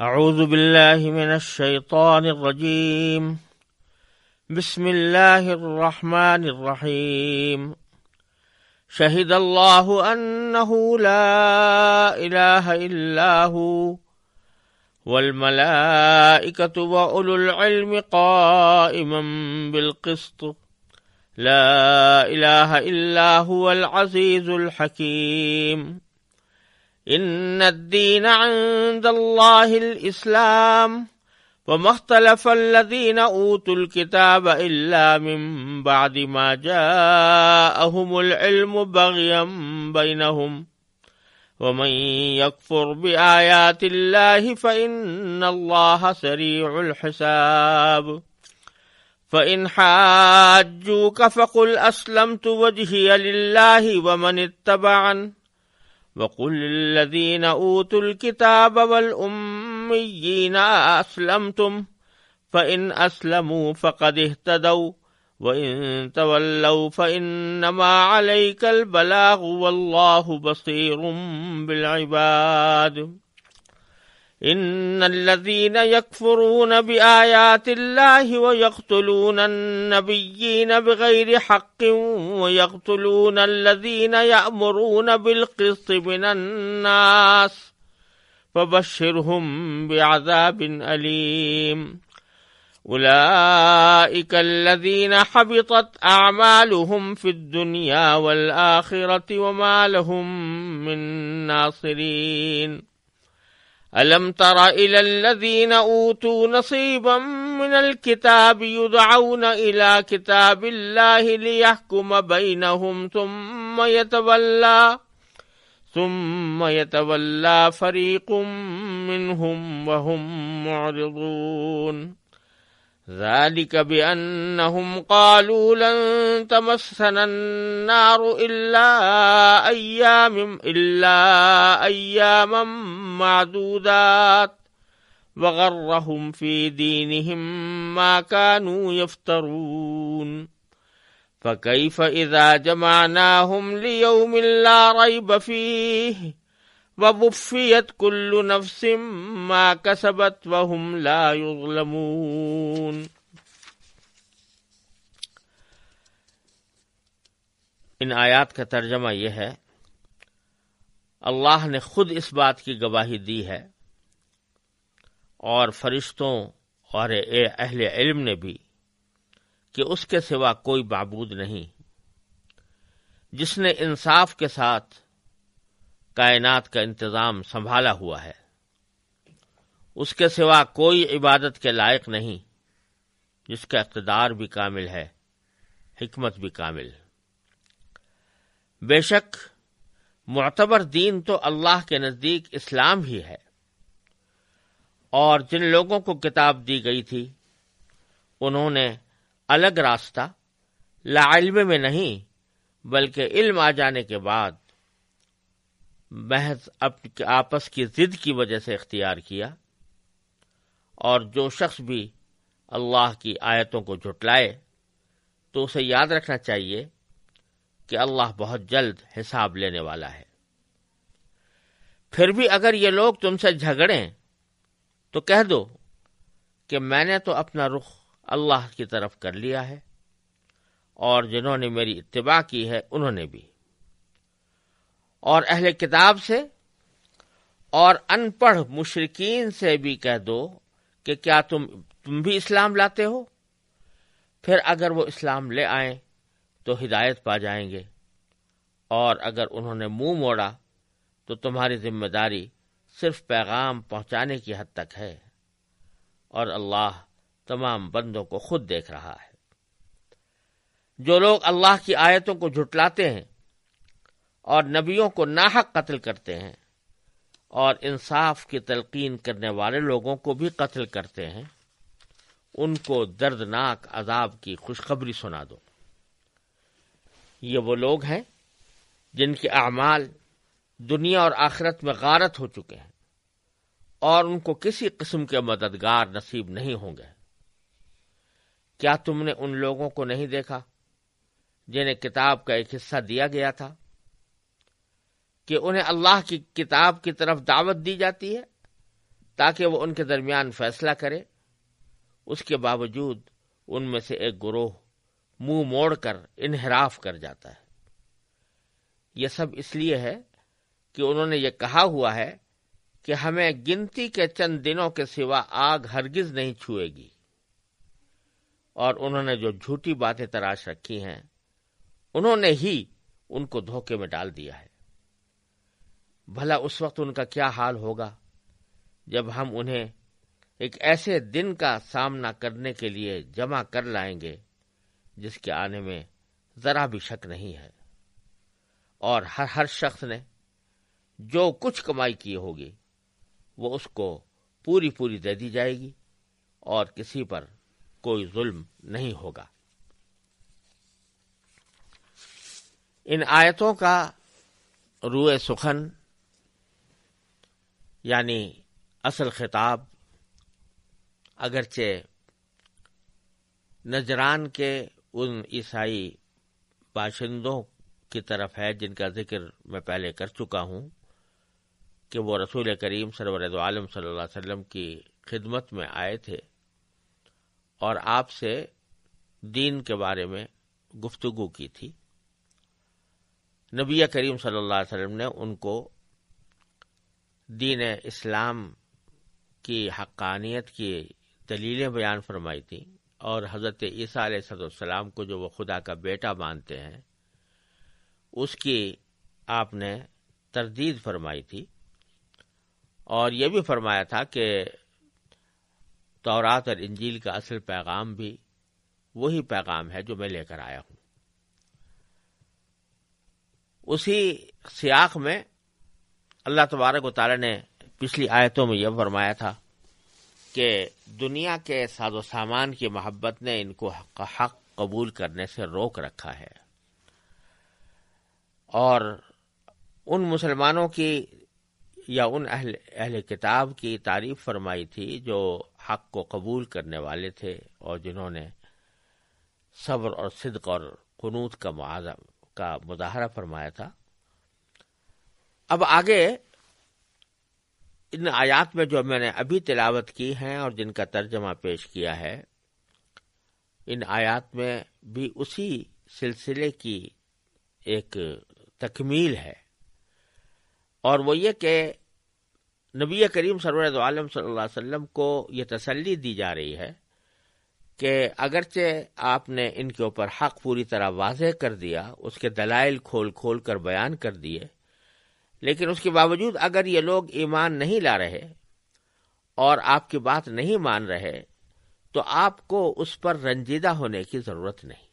اعوذ باللہ من الشیطان الرجیم بسم اللہ الرحمن الرحیم شہد اللہ انہ لا الہ الا ہو والملائکۃ واولو العلم قائما بالقسط لا الہ الا هو العزیز الحکیم ان الدین عند اللہ الاسلام وما اختلف الذین اوتوا الکتاب الا من بعد ما جاءهم العلم بغیا بینہم ومن یکفر بآیات اللہ فإن اللہ سریع الحساب فإن حاجوک فقل اسلمت وجہی للہ ومن اتبعن وقل للذین اوتوا الکتاب والأمیین اسلمتم فإن اسلموا فقد اہتدوا وإن تولوا فإنما عليك البلاغ والله بصير بالعباد إن الذين يكفرون بآيات الله ويقتلون النبيين بغير حق ويقتلون الذين يأمرون بالقسط من الناس فبشرهم بعذاب أليم أولئك الذين حبطت أعمالهم في الدنيا والآخرة وما لهم من ناصرين ألم تر إلى الذين أوتوا نصيبا من الكتاب يدعون إلى كتاب الله ليحكم بينهم ثم يتولى فريق منهم وهم معرضون ذلك بأنهم قالوا لن تمسنا النار إلا أياما معدودات وغرهم في دينهم ما كانوا يفترون فكيف إذا جمعناهم ليوم لا ريب فيه ووفيت كل نفس ما كسبت وهم لا يظلمون۔ ان آیات کا ترجمہ یہ ہے، اللہ نے خود اس بات کی گواہی دی ہے اور فرشتوں اور اہل علم نے بھی کہ اس کے سوا کوئی معبود نہیں جس نے انصاف کے ساتھ کائنات کا انتظام سنبھالا ہوا ہے۔ اس کے سوا کوئی عبادت کے لائق نہیں جس کا اقتدار بھی کامل ہے، حکمت بھی کامل۔ بے شک معتبر دین تو اللہ کے نزدیک اسلام ہی ہے، اور جن لوگوں کو کتاب دی گئی تھی انہوں نے الگ راستہ لا علم میں نہیں بلکہ علم آ جانے کے بعد محض آپس کی ضد کی وجہ سے اختیار کیا، اور جو شخص بھی اللہ کی آیتوں کو جھٹلائے تو اسے یاد رکھنا چاہیے کہ اللہ بہت جلد حساب لینے والا ہے۔ پھر بھی اگر یہ لوگ تم سے جھگڑیں تو کہہ دو کہ میں نے تو اپنا رخ اللہ کی طرف کر لیا ہے، اور جنہوں نے میری اتباع کی ہے انہوں نے بھی۔ اور اہل کتاب سے اور ان پڑھ مشرکین سے بھی کہہ دو کہ کیا تم بھی اسلام لاتے ہو؟ پھر اگر وہ اسلام لے آئیں تو ہدایت پا جائیں گے، اور اگر انہوں نے منہ موڑا تو تمہاری ذمہ داری صرف پیغام پہنچانے کی حد تک ہے، اور اللہ تمام بندوں کو خود دیکھ رہا ہے۔ جو لوگ اللہ کی آیتوں کو جھٹلاتے ہیں اور نبیوں کو ناحق قتل کرتے ہیں اور انصاف کی تلقین کرنے والے لوگوں کو بھی قتل کرتے ہیں، ان کو دردناک عذاب کی خوشخبری سنا دو۔ یہ وہ لوگ ہیں جن کے اعمال دنیا اور آخرت میں غارت ہو چکے ہیں، اور ان کو کسی قسم کے مددگار نصیب نہیں ہوں گے۔ کیا تم نے ان لوگوں کو نہیں دیکھا جنہیں کتاب کا ایک حصہ دیا گیا تھا کہ انہیں اللہ کی کتاب کی طرف دعوت دی جاتی ہے تاکہ وہ ان کے درمیان فیصلہ کرے۔ اس کے باوجود ان میں سے ایک گروہ منہ موڑ کر انحراف کر جاتا ہے۔ یہ سب اس لیے ہے کہ انہوں نے یہ کہا ہوا ہے کہ ہمیں گنتی کے چند دنوں کے سوا آگ ہرگز نہیں چھوئے گی، اور انہوں نے جو جھوٹی باتیں تراش رکھی ہیں انہوں نے ہی ان کو دھوکے میں ڈال دیا ہے۔ بھلا اس وقت ان کا کیا حال ہوگا جب ہم انہیں ایک ایسے دن کا سامنا کرنے کے لیے جمع کر لائیں گے جس کے آنے میں ذرا بھی شک نہیں ہے، اور ہر شخص نے جو کچھ کمائی کی ہوگی وہ اس کو پوری دے دی جائے گی، اور کسی پر کوئی ظلم نہیں ہوگا۔ ان آیتوں کا روئے سخن یعنی اصل خطاب اگرچہ نجران کے ان عیسائی باشندوں کی طرف ہے جن کا ذکر میں پہلے کر چکا ہوں کہ وہ رسول کریم سرور دو عالم صلی اللہ علیہ وسلم کی خدمت میں آئے تھے اور آپ سے دین کے بارے میں گفتگو کی تھی۔ نبی کریم صلی اللہ علیہ وسلم نے ان کو دین اسلام کی حقانیت کی دلیلیں بیان فرمائی تھیں، اور حضرت عیسیٰ علیہ السلام کو جو وہ خدا کا بیٹا مانتے ہیں اس کی آپ نے تردید فرمائی تھی، اور یہ بھی فرمایا تھا کہ تورات اور انجیل کا اصل پیغام بھی وہی پیغام ہے جو میں لے کر آیا ہوں۔ اسی سیاق میں اللہ تبارک و تعالی نے پچھلی آیتوں میں یہ فرمایا تھا کہ دنیا کے ساز و سامان کی محبت نے ان کو حق قبول کرنے سے روک رکھا ہے، اور ان مسلمانوں کی یا ان اہل کتاب کی تعریف فرمائی تھی جو حق کو قبول کرنے والے تھے اور جنہوں نے صبر اور صدق اور قنوت کا مظاہرہ فرمایا تھا۔ اب آگے ان آیات میں جو میں نے ابھی تلاوت کی ہیں اور جن کا ترجمہ پیش کیا ہے، ان آیات میں بھی اسی سلسلے کی ایک تکمیل ہے، اور وہ یہ کہ نبی کریم سرور دو عالم صلی اللہ علیہ وسلم کو یہ تسلی دی جا رہی ہے کہ اگرچہ آپ نے ان کے اوپر حق پوری طرح واضح کر دیا، اس کے دلائل کھول کر بیان کر دیے، لیکن اس کے باوجود اگر یہ لوگ ایمان نہیں لا رہے اور آپ کی بات نہیں مان رہے تو آپ کو اس پر رنجیدہ ہونے کی ضرورت نہیں۔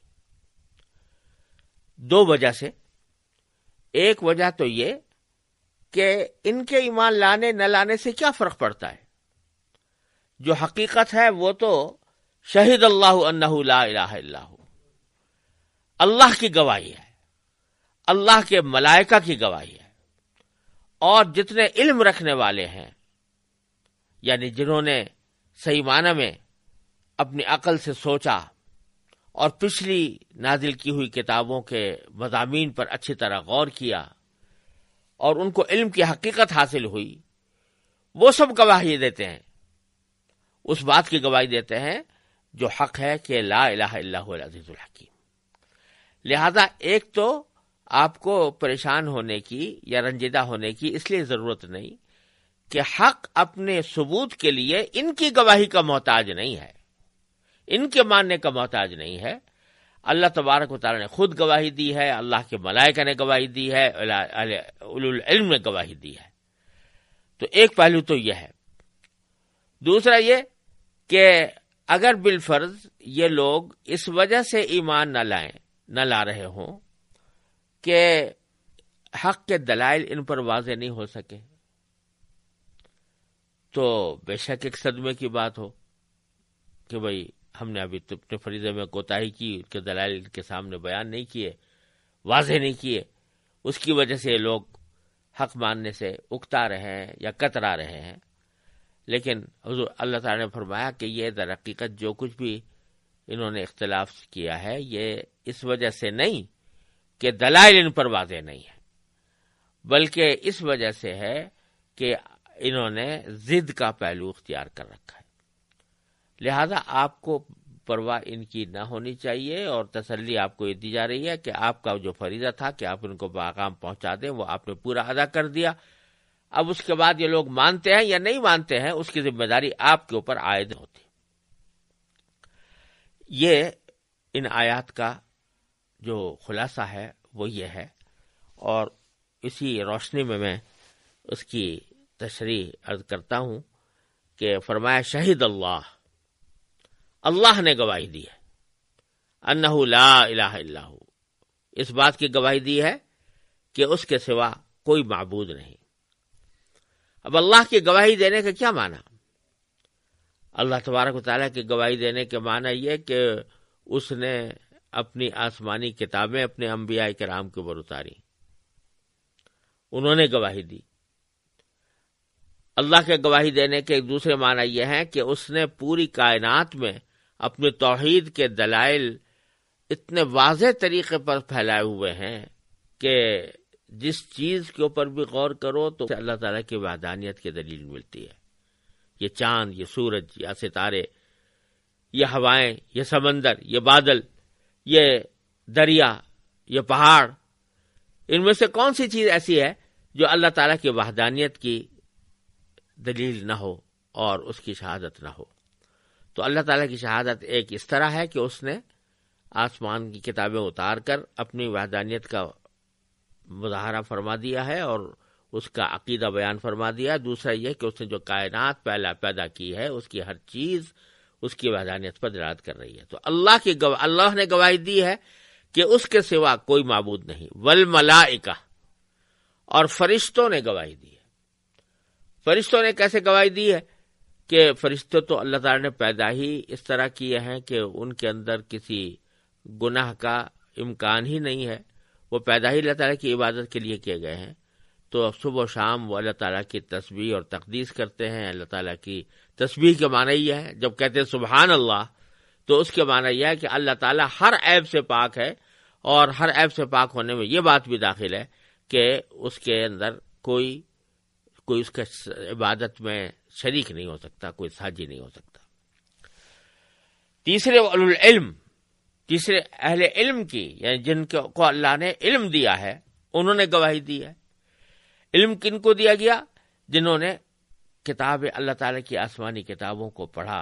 دو وجہ سے، ایک وجہ تو یہ کہ ان کے ایمان لانے نہ لانے سے کیا فرق پڑتا ہے، جو حقیقت ہے وہ تو شہید اللہ انہ لا الہ الا ہو، اللہ کی گواہی ہے، اللہ کے ملائکہ کی گواہی ہے، اور جتنے علم رکھنے والے ہیں، یعنی جنہوں نے صحیح معنی میں اپنی عقل سے سوچا اور پچھلی نازل کی ہوئی کتابوں کے مضامین پر اچھی طرح غور کیا اور ان کو علم کی حقیقت حاصل ہوئی، وہ سب گواہی دیتے ہیں، اس بات کی گواہی دیتے ہیں جو حق ہے کہ لا الہ الا هو العزیز الحکیم۔ لہذا ایک تو آپ کو پریشان ہونے کی یا رنجیدہ ہونے کی اس لیے ضرورت نہیں کہ حق اپنے ثبوت کے لیے ان کی گواہی کا محتاج نہیں ہے، ان کے ماننے کا محتاج نہیں ہے۔ اللہ تبارک و تعالی نے خود گواہی دی ہے، اللہ کے ملائکہ نے گواہی دی ہے، اولو العلم نے گواہی دی ہے۔ تو ایک پہلو تو یہ ہے۔ دوسرا یہ کہ اگر بالفرض یہ لوگ اس وجہ سے ایمان نہ لا رہے ہوں کہ حق کے دلائل ان پر واضح نہیں ہو سکے، تو بے شک ایک صدمے کی بات ہو کہ بھئی ہم نے ابھی اپنے فریضے میں کوتاہی کی، ان کے دلائل ان کے سامنے بیان نہیں کیے، واضح نہیں کیے، اس کی وجہ سے لوگ حق ماننے سے اکتا رہے ہیں یا کترا رہے ہیں۔ لیکن حضور اللہ تعالی نے فرمایا کہ یہ در حقیقت جو کچھ بھی انہوں نے اختلاف کیا ہے یہ اس وجہ سے نہیں کہ دلائل ان پر واضح نہیں ہے، بلکہ اس وجہ سے ہے کہ انہوں نے ضد کا پہلو اختیار کر رکھا ہے، لہذا آپ کو پرواہ ان کی نہ ہونی چاہیے، اور تسلی آپ کو یہ دی جا رہی ہے کہ آپ کا جو فریضہ تھا کہ آپ ان کو پیغام پہنچا دیں وہ آپ نے پورا ادا کر دیا۔ اب اس کے بعد یہ لوگ مانتے ہیں یا نہیں مانتے ہیں اس کی ذمہ داری آپ کے اوپر عائد ہوتی۔ یہ ان آیات کا جو خلاصہ ہے وہ یہ ہے، اور اسی روشنی میں میں اس کی تشریح عرض کرتا ہوں کہ فرمایا شہید اللہ نے گواہی دی ہے، انہ لا الہ الا ہو، اس بات کی گواہی دی ہے کہ اس کے سوا کوئی معبود نہیں۔ اب اللہ کی گواہی دینے کا کیا معنی؟ اللہ تبارک و تعالیٰ کی گواہی دینے کے معنی یہ کہ اس نے اپنی آسمانی کتابیں اپنے انبیاء کرام کے اوپر اتاری، انہوں نے گواہی دی۔ اللہ کے گواہی دینے کے ایک دوسرے معنی یہ ہے کہ اس نے پوری کائنات میں اپنے توحید کے دلائل اتنے واضح طریقے پر پھیلائے ہوئے ہیں کہ جس چیز کے اوپر بھی غور کرو تو اللہ تعالیٰ کی وحدانیت کی دلیل ملتی ہے۔ یہ چاند، یہ سورج، یہ ستارے، یہ ہوائیں، یہ سمندر، یہ بادل، یہ دریا، یہ پہاڑ، ان میں سے کون سی چیز ایسی ہے جو اللہ تعالیٰ کی وحدانیت کی دلیل نہ ہو اور اس کی شہادت نہ ہو؟ تو اللہ تعالیٰ کی شہادت ایک اس طرح ہے کہ اس نے آسمان کی کتابیں اتار کر اپنی وحدانیت کا مظاہرہ فرما دیا ہے اور اس کا عقیدہ بیان فرما دیا۔ دوسرا یہ کہ اس نے جو کائنات پیدا کی ہے اس کی ہر چیز اس کی وحدانیت پر دلالت کر رہی ہے۔ تو اللہ نے گواہی دی ہے کہ اس کے سوا کوئی معبود نہیں، والملائکہ، اور فرشتوں نے گواہی دی ہے۔ فرشتوں نے کیسے گواہی دی ہے؟ کہ فرشتے تو اللہ تعالیٰ نے پیدا ہی اس طرح کیے ہیں کہ ان کے اندر کسی گناہ کا امکان ہی نہیں ہے، وہ پیدا ہی اللہ تعالیٰ کی عبادت کے لیے کیے گئے ہیں۔ تو صبح و شام وہ اللہ تعالیٰ کی تسبیح اور تقدیس کرتے ہیں۔ اللہ تعالیٰ کی تسبیح کے معنی یہ ہے، جب کہتے ہیں سبحان اللہ تو اس کے معنی یہ ہے کہ اللہ تعالیٰ ہر عیب سے پاک ہے، اور ہر عیب سے پاک ہونے میں یہ بات بھی داخل ہے کہ اس کے اندر کوئی اس کے عبادت میں شریک نہیں ہو سکتا، کوئی ساجی نہیں ہو سکتا۔ تیسرے تیسرے اہل علم کی، یعنی جن کو اللہ نے علم دیا ہے، انہوں نے گواہی دی ہے۔ علم کن کو دیا گیا؟ جنہوں نے کتاب اللہ تعالیٰ کی آسمانی کتابوں کو پڑھا،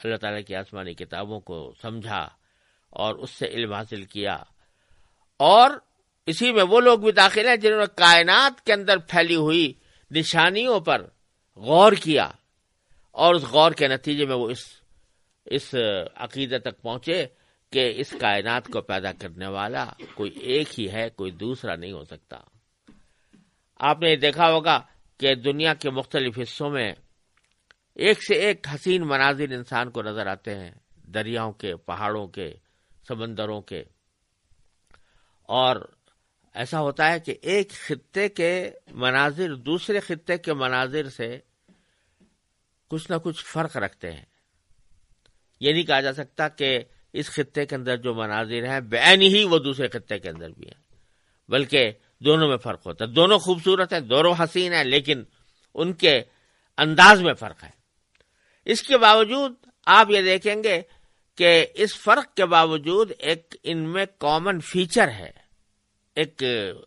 اللہ تعالیٰ کی آسمانی کتابوں کو سمجھا اور اس سے علم حاصل کیا۔ اور اسی میں وہ لوگ بھی داخل ہیں جنہوں نے کائنات کے اندر پھیلی ہوئی نشانیوں پر غور کیا، اور اس غور کے نتیجے میں وہ اس عقیدے تک پہنچے کہ اس کائنات کو پیدا کرنے والا کوئی ایک ہی ہے، کوئی دوسرا نہیں ہو سکتا۔ آپ نے دیکھا ہوگا کہ دنیا کے مختلف حصوں میں ایک سے ایک حسین مناظر انسان کو نظر آتے ہیں، دریاؤں کے، پہاڑوں کے، سمندروں کے، اور ایسا ہوتا ہے کہ ایک خطے کے مناظر دوسرے خطے کے مناظر سے کچھ نہ کچھ فرق رکھتے ہیں۔ یہ نہیں کہا جا سکتا کہ اس خطے کے اندر جو مناظر ہیں بعین ہی وہ دوسرے خطے کے اندر بھی ہیں، بلکہ دونوں میں فرق ہوتا ہے۔ دونوں خوبصورت ہیں، دونوں حسین ہیں، لیکن ان کے انداز میں فرق ہے۔ اس کے باوجود آپ یہ دیکھیں گے کہ اس فرق کے باوجود ایک ان میں کامن فیچر ہے، ایک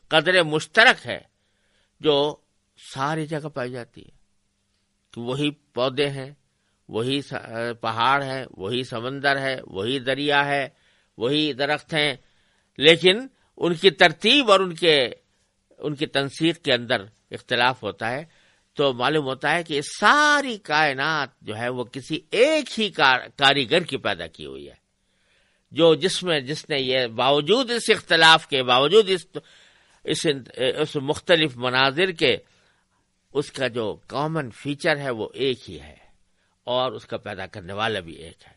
قدر مشترک ہے جو ساری جگہ پائی جاتی ہے، کہ وہی پودے ہیں، وہی پہاڑ ہے، وہی سمندر ہے، وہی دریا ہے، وہی درخت ہیں، لیکن ان کی ترتیب اور ان کی تنسیق کے اندر اختلاف ہوتا ہے۔ تو معلوم ہوتا ہے کہ یہ ساری کائنات جو ہے وہ کسی ایک ہی کاریگر کی پیدا کی ہوئی ہے، جس نے یہ باوجود اس اختلاف کے، باوجود اس مختلف مناظر کے، اس کا جو کامن فیچر ہے وہ ایک ہی ہے، اور اس کا پیدا کرنے والا بھی ایک ہے۔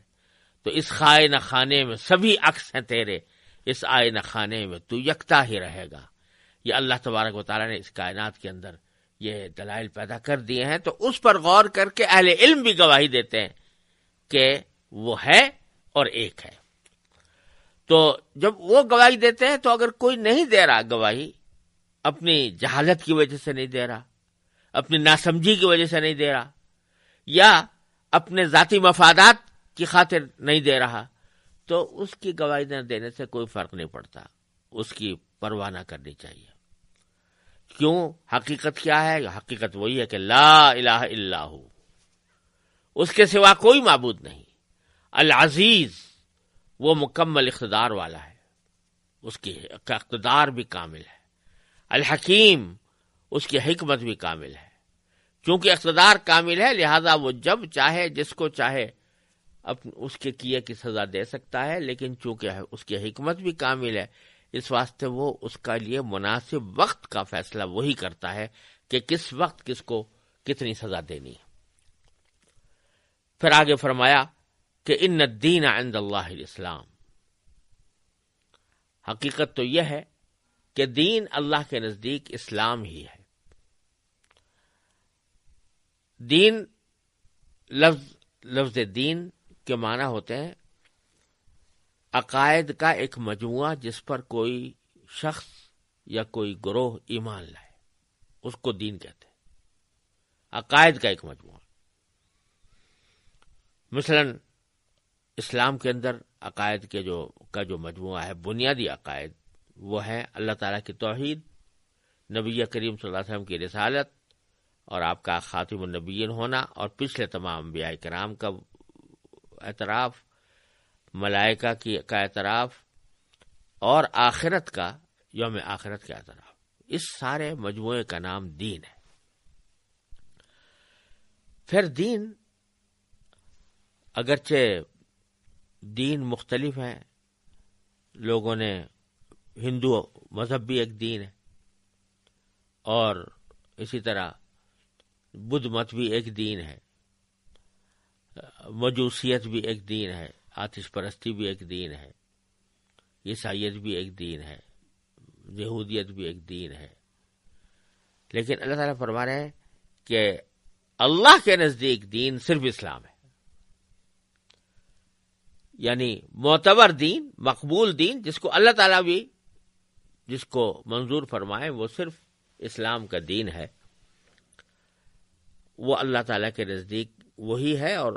تو اس خائنہ خانے میں سبھی عکس ہیں تیرے، اس آئینہ خانے میں تو یکتا ہی رہے گا۔ یہ اللہ تبارک و تعالیٰ نے اس کائنات کے اندر یہ دلائل پیدا کر دیے ہیں، تو اس پر غور کر کے اہل علم بھی گواہی دیتے ہیں کہ وہ ہے اور ایک ہے۔ تو جب وہ گواہی دیتے ہیں تو اگر کوئی نہیں دے رہا گواہی، اپنی جہالت کی وجہ سے نہیں دے رہا، اپنی ناسمجھی کی وجہ سے نہیں دے رہا یا اپنے ذاتی مفادات کی خاطر نہیں دے رہا، تو اس کی گواہی نہ دینے سے کوئی فرق نہیں پڑتا، اس کی پرواہ نہ کرنی چاہیے۔ کیوں؟ حقیقت کیا ہے؟ حقیقت وہی ہے کہ لا الہ الا ہو، اس کے سوا کوئی معبود نہیں۔ العزیز، وہ مکمل اقتدار والا ہے، اس کی اقتدار بھی کامل ہے۔ الحکیم، اس کی حکمت بھی کامل ہے۔ چونکہ اقتدار کامل ہے لہذا وہ جب چاہے جس کو چاہے اس کے کیے کی سزا دے سکتا ہے، لیکن چونکہ اس کی حکمت بھی کامل ہے اس واسطے وہ اس کا لیے مناسب وقت کا فیصلہ وہی کرتا ہے کہ کس وقت کس کو کتنی سزا دینی ہے۔ پھر آگے فرمایا کہ ان الدین عند اللہ الاسلام، حقیقت تو یہ ہے کہ دین اللہ کے نزدیک اسلام ہی ہے۔ دین لفظ دین کے معنی ہوتے ہیں عقائد کا ایک مجموعہ جس پر کوئی شخص یا کوئی گروہ ایمان لائے، اس کو دین کہتے ہیں، عقائد کا ایک مجموعہ۔ مثلا اسلام کے اندر عقائد کے جو مجموعہ ہے، بنیادی عقائد، وہ ہے اللہ تعالیٰ کی توحید، نبی کریم صلی اللہ علیہ وسلم کی رسالت اور آپ کا خاتم النبیین ہونا، اور پچھلے تمام انبیاء کرام کا اعتراف، ملائکہ کا اعتراف، اور آخرت کا، یوم آخرت کا اعتراف۔ اس سارے مجموعے کا نام دین ہے۔ پھر دین، اگرچہ دین مختلف ہیں، لوگوں نے ہندو مذہب بھی ایک دین ہے، اور اسی طرح بدھ مت بھی ایک دین ہے، مجوسیت بھی ایک دین ہے، آتش پرستی بھی ایک دین ہے، عیسائیت بھی ایک دین ہے، یہودیت بھی ایک دین ہے، لیکن اللہ تعالیٰ فرما رہے ہیں کہ اللہ کے نزدیک دین صرف اسلام ہے، یعنی معتبر دین، مقبول دین، جس کو اللہ تعالیٰ بھی جس کو منظور فرمائے، وہ صرف اسلام کا دین ہے۔ وہ اللہ تعالیٰ کے نزدیک وہی ہے اور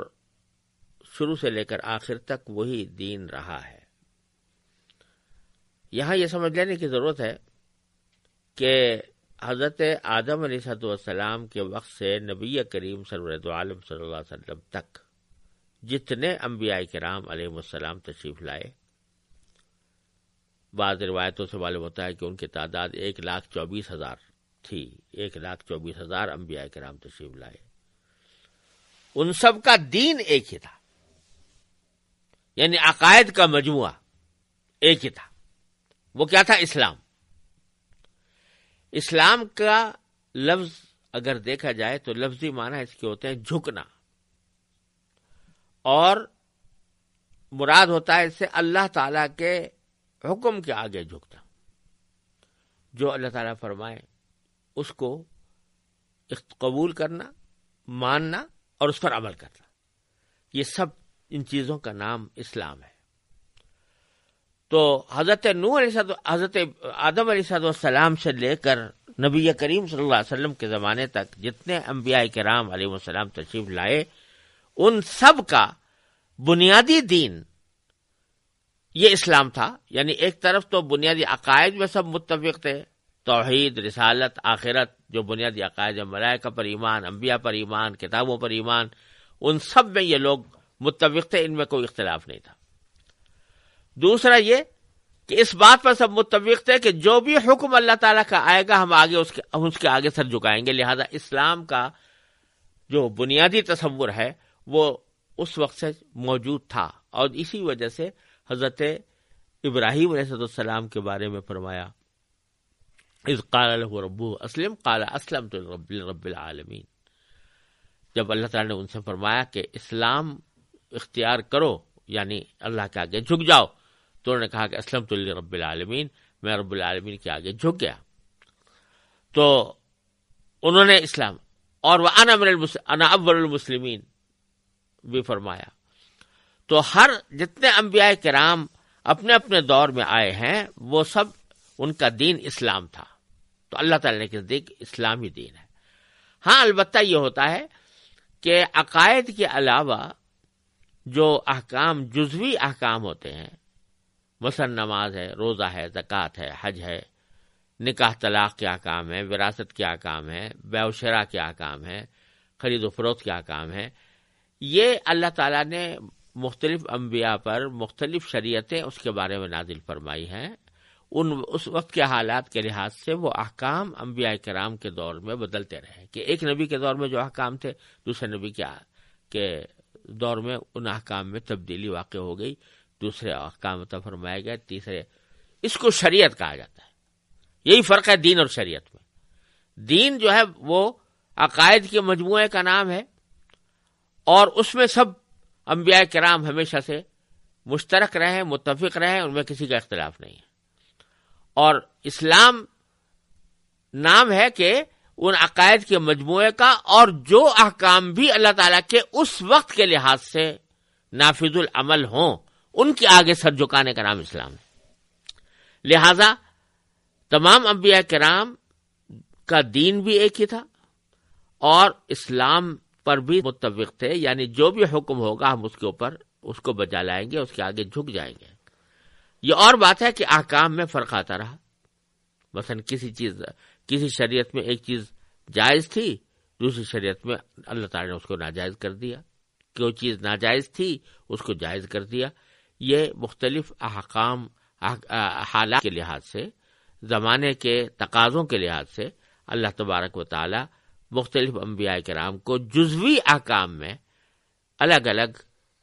شروع سے لے کر آخر تک وہی دین رہا ہے۔ یہاں یہ سمجھ لینے کی ضرورت ہے کہ حضرت آدم علیہ السلام کے وقت سے نبی کریم سرورت عالم صلی اللہ علیہ وسلم تک جتنے انبیاء کرام علیہ السلام تشریف لائے، بعض روایتوں سے معلوم ہوتا ہے کہ ان کی تعداد 1,24,000 تھی، 1,24,000 انبیاء کرام تشریف لائے۔ ان سب کا دین ایک ہی تھا، یعنی عقائد کا مجموعہ ایک ہی تھا۔ وہ کیا تھا؟ اسلام۔ اسلام کا لفظ اگر دیکھا جائے تو لفظی معنی اس کے ہوتے ہیں جھکنا، اور مراد ہوتا ہے اس سے اللہ تعالی کے حکم کے آگے جھکنا۔ جو اللہ تعالیٰ فرمائے اس کو قبول کرنا، ماننا اور اس پر عمل کرنا، یہ سب ان چیزوں کا نام اسلام ہے۔ تو حضرت آدم علیہ السلام سے لے کر نبی کریم صلی اللہ علیہ وسلم کے زمانے تک جتنے انبیاء کرام علیہ السلام تشریف لائے، ان سب کا بنیادی دین یہ اسلام تھا۔ یعنی ایک طرف تو بنیادی عقائد میں سب متفق تھے، توحید، رسالت، آخرت، جو بنیادی عقائد ہیں، ملائکہ پر ایمان، انبیاء پر ایمان، کتابوں پر ایمان، ان سب میں یہ لوگ متفق تھے، ان میں کوئی اختلاف نہیں تھا۔ دوسرا یہ کہ اس بات پر سب متفق تھے کہ جو بھی حکم اللہ تعالیٰ کا آئے گا ہم اس کے آگے سر جھکائیں گے، لہذا اسلام کا جو بنیادی تصور ہے وہ اس وقت سے موجود تھا، اور اسی وجہ سے حضرت ابراہیم علیہ السلام کے بارے میں فرمایا اذ قال له ربه اسلم قال اسلمت لرب العالمین۔ جب اللہ تعالیٰ نے ان سے فرمایا کہ اسلام اختیار کرو، یعنی اللہ کے آگے جھک جاؤ، تو انہوں نے کہا کہ اسلمت لرب العالمین، میں رب العالمین کے آگے جھک گیا۔ تو انہوں نے اسلام، اور انا اول المسلمین بھی فرمایا۔ تو ہر جتنے انبیاء کرام اپنے اپنے دور میں آئے ہیں وہ سب ان کا دین اسلام تھا۔ تو اللہ تعالیٰ کے نزدیک اسلام ہی دین ہے۔ ہاں البتہ یہ ہوتا ہے کہ عقائد کے علاوہ جو احکام جزوی احکام ہوتے ہیں، مثلا نماز ہے، روزہ ہے، زکوٰۃ ہے، حج ہے، نکاح طلاق کے احکام ہے، وراثت کے احکام ہے، بیع و شراء کے احکام ہے، خرید و فروخت کے احکام ہے، یہ اللہ تعالیٰ نے مختلف انبیاء پر مختلف شریعتیں اس کے بارے میں نازل فرمائی ہیں. اس وقت کے حالات کے لحاظ سے وہ احکام انبیاء کرام کے دور میں بدلتے رہے کہ ایک نبی کے دور میں جو احکام تھے دوسرے نبی کے دور میں ان احکام میں تبدیلی واقع ہو گئی، دوسرے احکام عطا فرمائے گئے، تیسرے. اس کو شریعت کہا جاتا ہے. یہی فرق ہے دین اور شریعت میں. دین جو ہے وہ عقائد کے مجموعے کا نام ہے، اور اس میں سب انبیاء کرام ہمیشہ سے مشترک رہے، متفق رہے، ان میں کسی کا اختلاف نہیں ہے. اور اسلام نام ہے کہ ان عقائد کے مجموعے کا، اور جو احکام بھی اللہ تعالیٰ کے اس وقت کے لحاظ سے نافذ العمل ہوں ان کے آگے سر جھکانے کا نام اسلام ہے. لہذا تمام انبیاء کرام کا دین بھی ایک ہی تھا اور اسلام پر بھی متفق تھے، یعنی جو بھی حکم ہوگا ہم اس کے اوپر اس کو بجا لائیں گے، اس کے آگے جھک جائیں گے. یہ اور بات ہے کہ احکام میں فرق آتا رہا. مثلا کسی شریعت میں ایک چیز جائز تھی، دوسری شریعت میں اللہ تعالیٰ نے اس کو ناجائز کر دیا. کوئی چیز ناجائز تھی اس کو جائز کر دیا. یہ مختلف احکام حالات کے لحاظ سے، زمانے کے تقاضوں کے لحاظ سے اللہ تبارک و تعالی مختلف انبیاء کرام کو جزوی احکام میں الگ الگ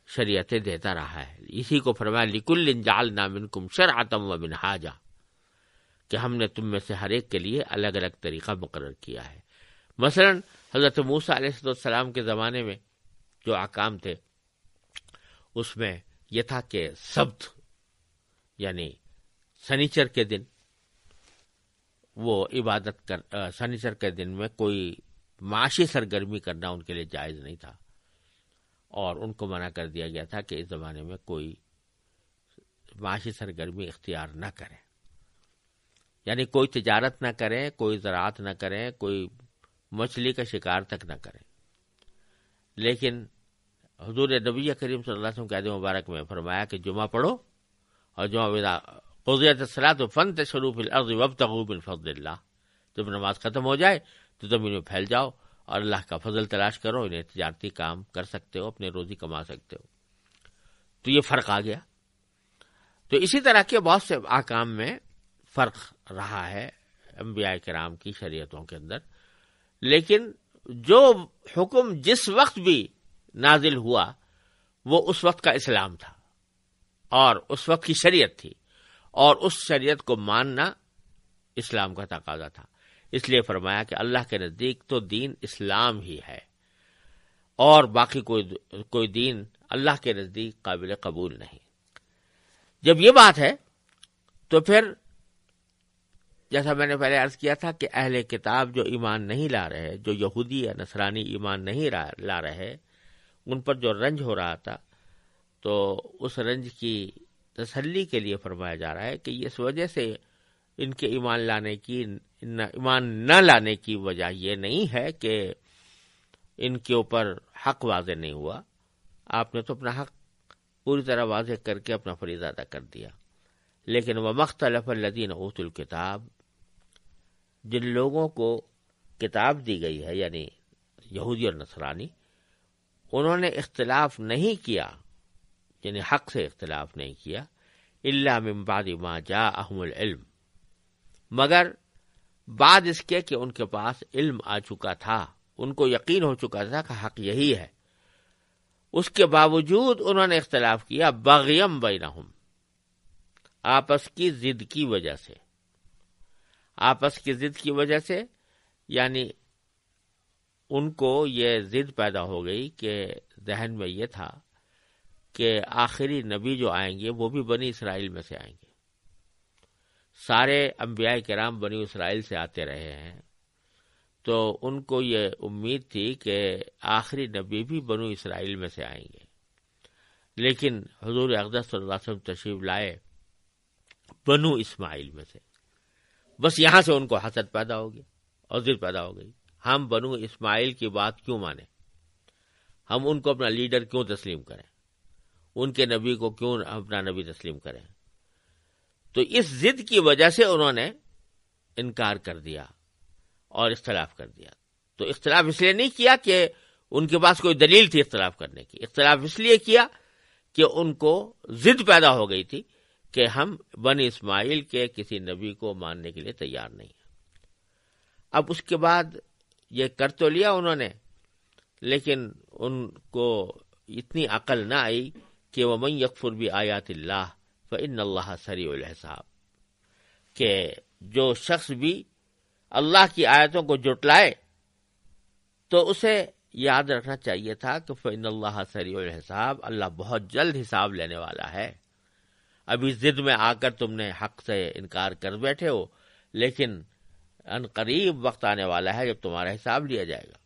شریعتیں دیتا رہا ہے. اسی کو فرمایا لِكُلٍّ جَعَلْنَا مِنْكُمْ شَرْعَةً وَمِنْهَاجًا، کہ ہم نے تم میں سے ہر ایک کے لیے الگ الگ طریقہ مقرر کیا ہے. مثلا حضرت موسیٰ علیہ السلام کے زمانے میں جو احکام تھے اس میں یہ تھا کہ سبت یعنی سنیچر کے دن وہ عبادت سنیچر کے دن میں کوئی معاشی سرگرمی کرنا ان کے لیے جائز نہیں تھا، اور ان کو منع کر دیا گیا تھا کہ اس زمانے میں کوئی معاشی سرگرمی اختیار نہ کریں، یعنی کوئی تجارت نہ کریں، کوئی زراعت نہ کریں، کوئی مچھلی کا شکار تک نہ کریں. لیکن حضور نبی کریم صلی اللہ علیہ وسلم کے عہد مبارک میں فرمایا کہ جمعہ پڑھو، اور جمعہ قضیت الصلاۃ فانتشروا فی الارض وابتغوا من فضل اللہ، جب نماز ختم ہو جائے تو زمین میں پھیل جاؤ اور اللہ کا فضل تلاش کرو، انہیں تجارتی کام کر سکتے ہو، اپنے روزی کما سکتے ہو. تو یہ فرق آ گیا. تو اسی طرح کے بہت سے احکام میں فرق رہا ہے انبیاء کرام کی شریعتوں کے اندر، لیکن جو حکم جس وقت بھی نازل ہوا وہ اس وقت کا اسلام تھا اور اس وقت کی شریعت تھی، اور اس شریعت کو ماننا اسلام کا تقاضا تھا. اس لیے فرمایا کہ اللہ کے نزدیک تو دین اسلام ہی ہے، اور باقی کوئی دین اللہ کے نزدیک قابل قبول نہیں. جب یہ بات ہے تو پھر جیسا میں نے پہلے عرض کیا تھا کہ اہل کتاب جو ایمان نہیں لا رہے، جو یہودی یا نصرانی ایمان نہیں لا رہے، ان پر جو رنج ہو رہا تھا، تو اس رنج کی تسلی کے لیے فرمایا جا رہا ہے کہ اس وجہ سے ان کے ایمان نہ لانے کی وجہ یہ نہیں ہے کہ ان کے اوپر حق واضح نہیں ہوا. آپ نے تو اپنا حق پوری طرح واضح کر کے اپنا فریضہ ادا کر دیا. لیکن وَمَا اخْتَلَفَ الَّذِينَ أُوتُوا الْكِتَابَ، جن لوگوں کو کتاب دی گئی ہے یعنی یہودی اور نصرانی، انہوں نے اختلاف نہیں کیا، یعنی حق سے اختلاف نہیں کیا، إِلَّا مِن بَعْدِ مَا جَاءَهُمُ الْعِلْمُ، مگر بعد اس کے کہ ان کے پاس علم آ چکا تھا، ان کو یقین ہو چکا تھا کہ حق یہی ہے. اس کے باوجود انہوں نے اختلاف کیا بغیم بینہم، آپس کی ضد کی وجہ سے. آپس کی ضد کی وجہ سے یعنی ان کو یہ ضد پیدا ہو گئی کہ ذہن میں یہ تھا کہ آخری نبی جو آئیں گے وہ بھی بنی اسرائیل میں سے آئیں گے. سارے انبیاء کرام بنی اسرائیل سے آتے رہے ہیں، تو ان کو یہ امید تھی کہ آخری نبی بھی بنو اسرائیل میں سے آئیں گے. لیکن حضور اقدس صلی اللہ علیہ وسلم تشریف لائے بنو اسماعیل میں سے. بس یہاں سے ان کو حسد پیدا ہو گیا اور ضد پیدا ہو گئی. ہم بنو اسماعیل کی بات کیوں مانیں، ہم ان کو اپنا لیڈر کیوں تسلیم کریں، ان کے نبی کو کیوں اپنا نبی تسلیم کریں؟ تو اس ضد کی وجہ سے انہوں نے انکار کر دیا اور اختلاف کر دیا۔ تو اختلاف اس لیے نہیں کیا کہ ان کے پاس کوئی دلیل تھی اختلاف کرنے کی، اختلاف اس لیے کیا کہ ان کو ضد پیدا ہو گئی تھی کہ ہم بنی اسماعیل کے کسی نبی کو ماننے کے لیے تیار نہیں ہیں۔ اب اس کے بعد یہ کر تو لیا انہوں نے، لیکن ان کو اتنی عقل نہ آئی کہ وَمَن يَكْفُرْ بِآيَاتِ اللَّهِ فَإِنَّ اللَّهَ سَرِيعُ الْحِسَابِ، کہ جو شخص بھی اللہ کی آیتوں کو جھٹلائے تو اسے یاد رکھنا چاہیے تھا کہ فَإِنَّ اللَّهَ سَرِيعُ الْحِسَابِ، اللہ بہت جلد حساب لینے والا ہے۔ ابھی ضد میں آ کر تم نے حق سے انکار کر بیٹھے ہو، لیکن ان قریب وقت آنے والا ہے جب تمہارا حساب لیا جائے گا۔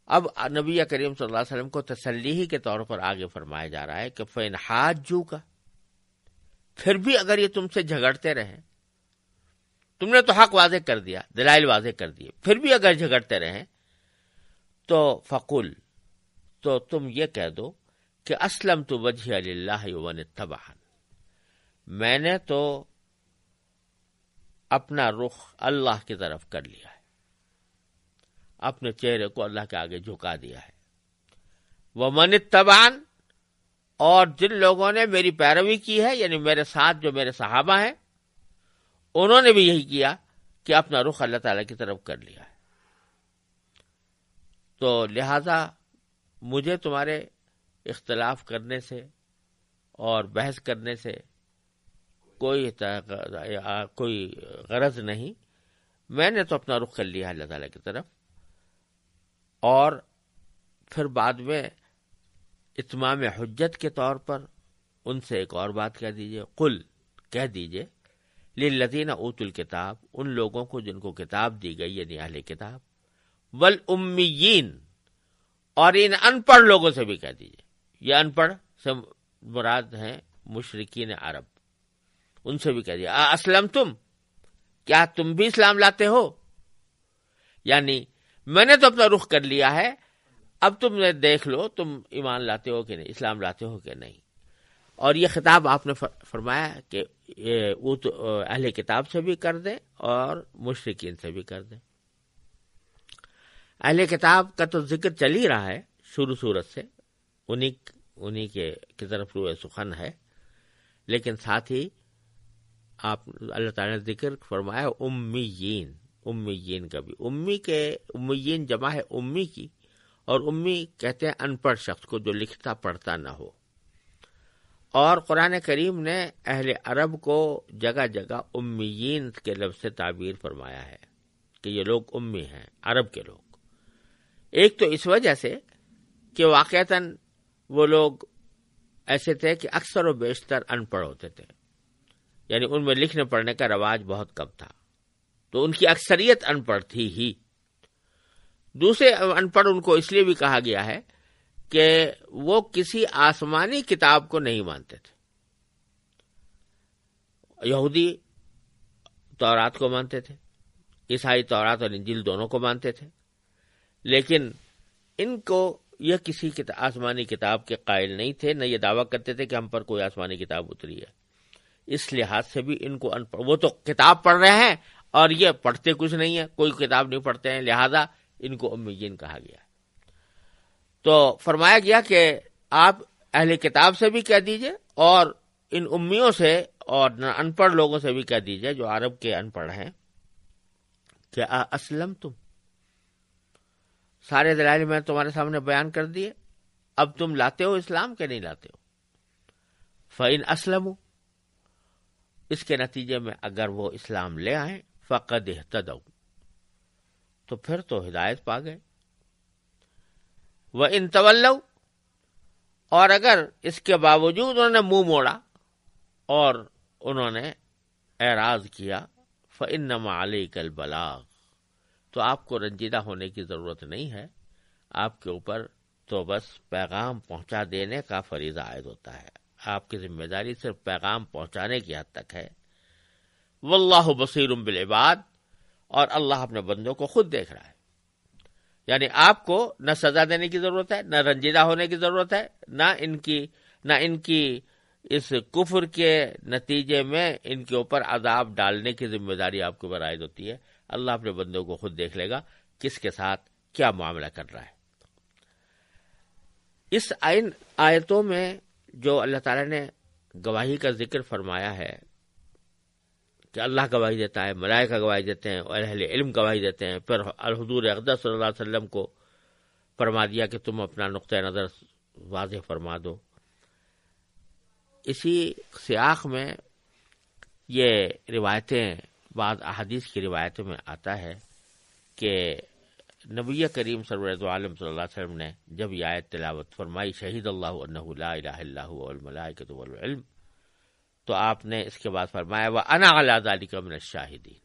اب نبی کریم صلی اللہ علیہ وسلم کو تسلی ہی کے طور پر آگے فرمایا جا رہا ہے کہ فَإِنْ حَاجُّوكَ، پھر بھی اگر یہ تم سے جھگڑتے رہیں، تم نے تو حق واضح کر دیا، دلائل واضح کر دیے، پھر بھی اگر جھگڑتے رہیں تو فقل، تو تم یہ کہہ دو کہ اسلمت وجہی للہ ومن اتبعن، میں نے تو اپنا رخ اللہ کی طرف کر لیا ہے، اپنے چہرے کو اللہ کے آگے جھکا دیا ہے۔ ومن اتبعن، اور جن لوگوں نے میری پیروی کی ہے، یعنی میرے ساتھ جو میرے صحابہ ہیں، انہوں نے بھی یہی کیا کہ اپنا رخ اللہ تعالیٰ کی طرف کر لیا ہے۔ تو لہذا مجھے تمہارے اختلاف کرنے سے اور بحث کرنے سے کوئی غرض نہیں، میں نے تو اپنا رخ کر لیا ہے اللہ تعالیٰ کی طرف۔ اور پھر بعد میں اتمام حجت کے طور پر ان سے ایک اور بات کہہ دیجئے، قل، کہہ دیجئے، للذین اوتوا الکتاب، ان لوگوں کو جن کو کتاب دی گئی یعنی اہل کتاب، والامیین، اور ان ان پڑھ لوگوں سے بھی کہہ دیجئے، یہ ان پڑھ سے مراد ہیں مشرکین عرب، ان سے بھی کہہ دیجئے اسلمتم، کیا تم بھی اسلام لاتے ہو؟ یعنی میں نے تو اپنا رخ کر لیا ہے، اب تم نے دیکھ لو تم ایمان لاتے ہو کہ نہیں، اسلام لاتے ہو کہ نہیں۔ اور یہ خطاب آپ نے فرمایا کہ وہ تو اہل کتاب سے بھی کر دیں اور مشرکین سے بھی کر دیں۔ اہل کتاب کا تو ذکر چل ہی رہا ہے شروع صورت سے، انہی کے کی طرف روئے سخن ہے، لیکن ساتھ ہی آپ اللہ تعالیٰ نے ذکر فرمایا امیین، امیین کا بھی، امیین جمع ہے امی کی، اور امی کہتے ہیں ان پڑھ شخص کو جو لکھتا پڑھتا نہ ہو۔ اور قرآن کریم نے اہل عرب کو جگہ جگہ امیین کے لفظ سے تعبیر فرمایا ہے کہ یہ لوگ امی ہیں، عرب کے لوگ۔ ایک تو اس وجہ سے کہ واقعتاً وہ لوگ ایسے تھے کہ اکثر و بیشتر ان پڑھ ہوتے تھے، یعنی ان میں لکھنے پڑھنے کا رواج بہت کم تھا، تو ان کی اکثریت ان پڑھ تھی ہی۔ دوسرے ان پڑھ ان کو اس لیے بھی کہا گیا ہے کہ وہ کسی آسمانی کتاب کو نہیں مانتے تھے۔ یہودی تورات کو مانتے تھے، عیسائی تورات اور انجیل دونوں کو مانتے تھے، لیکن ان کو یہ کسی آسمانی کتاب کے قائل نہیں تھے، نہ یہ دعویٰ کرتے تھے کہ ہم پر کوئی آسمانی کتاب اتری ہے۔ اس لحاظ سے بھی ان کو وہ تو کتاب پڑھ رہے ہیں اور یہ پڑھتے کچھ نہیں ہے، کوئی کتاب نہیں پڑھتے ہیں، لہذا ان کو امیین کہا گیا۔ تو فرمایا گیا کہ آپ اہل کتاب سے بھی کہہ دیجئے اور ان امیوں سے اور ان پڑھ لوگوں سے بھی کہہ دیجئے جو عرب کے ان پڑھ ہیں کہ اسلم تم، سارے دلائل میں تمہارے سامنے بیان کر دیے، اب تم لاتے ہو اسلام کہ نہیں لاتے ہو؟ فَإِنْ أَسْلَمُوا، اس کے نتیجے میں اگر وہ اسلام لے آئیں فَقَدْ اهْتَدَوْا، تو پھر تو ہدایت پا گئے۔ وَإِنْ تَوَلَّوْا، اور اگر اس کے باوجود انہوں نے منہ موڑا اور انہوں نے اعراض کیا فَإِنَّمَا عَلَيْكَ الْبَلَاغُ، تو آپ کو رنجیدہ ہونے کی ضرورت نہیں ہے، آپ کے اوپر تو بس پیغام پہنچا دینے کا فریضہ عائد ہوتا ہے، آپ کی ذمہ داری صرف پیغام پہنچانے کی حد تک ہے۔ واللہ بصیر بالعباد، اور اللہ اپنے بندوں کو خود دیکھ رہا ہے. یعنی آپ کو نہ سزا دینے کی ضرورت ہے، نہ رنجیدہ ہونے کی ضرورت ہے، نہ ان کی اس کفر کے نتیجے میں ان کے اوپر عذاب ڈالنے کی ذمہ داری آپ کو عائد ہوتی ہے. اللہ اپنے بندوں کو خود دیکھ لے گا کس کے ساتھ کیا معاملہ کر رہا ہے. اس آیتوں میں جو اللہ تعالیٰ نے گواہی کا ذکر فرمایا ہے کہ اللہ گواہی دیتا ہے، ملائکہ گواہی دیتے ہیں اور اہل علم گواہی دیتے ہیں، پھر الحضور اقدس صلی اللہ علیہ وسلم کو فرما دیا کہ تم اپنا نقطۂ نظر واضح فرما دو. اسی سیاق میں یہ روایتیں، بعض احادیث کی روایتوں میں آتا ہے کہ نبی کریم سرور عالم صلی اللہ علیہ وسلم نے جب یہ آیت تلاوت فرمائی شہید اللہ انہ لا الہ الا هو والملائکۃ والعلم، تو آپ نے اس کے بعد فرمایا وَأَنَا عَلَىٰ ذَلِكَ مِنَ الشَّاهِدِينَ،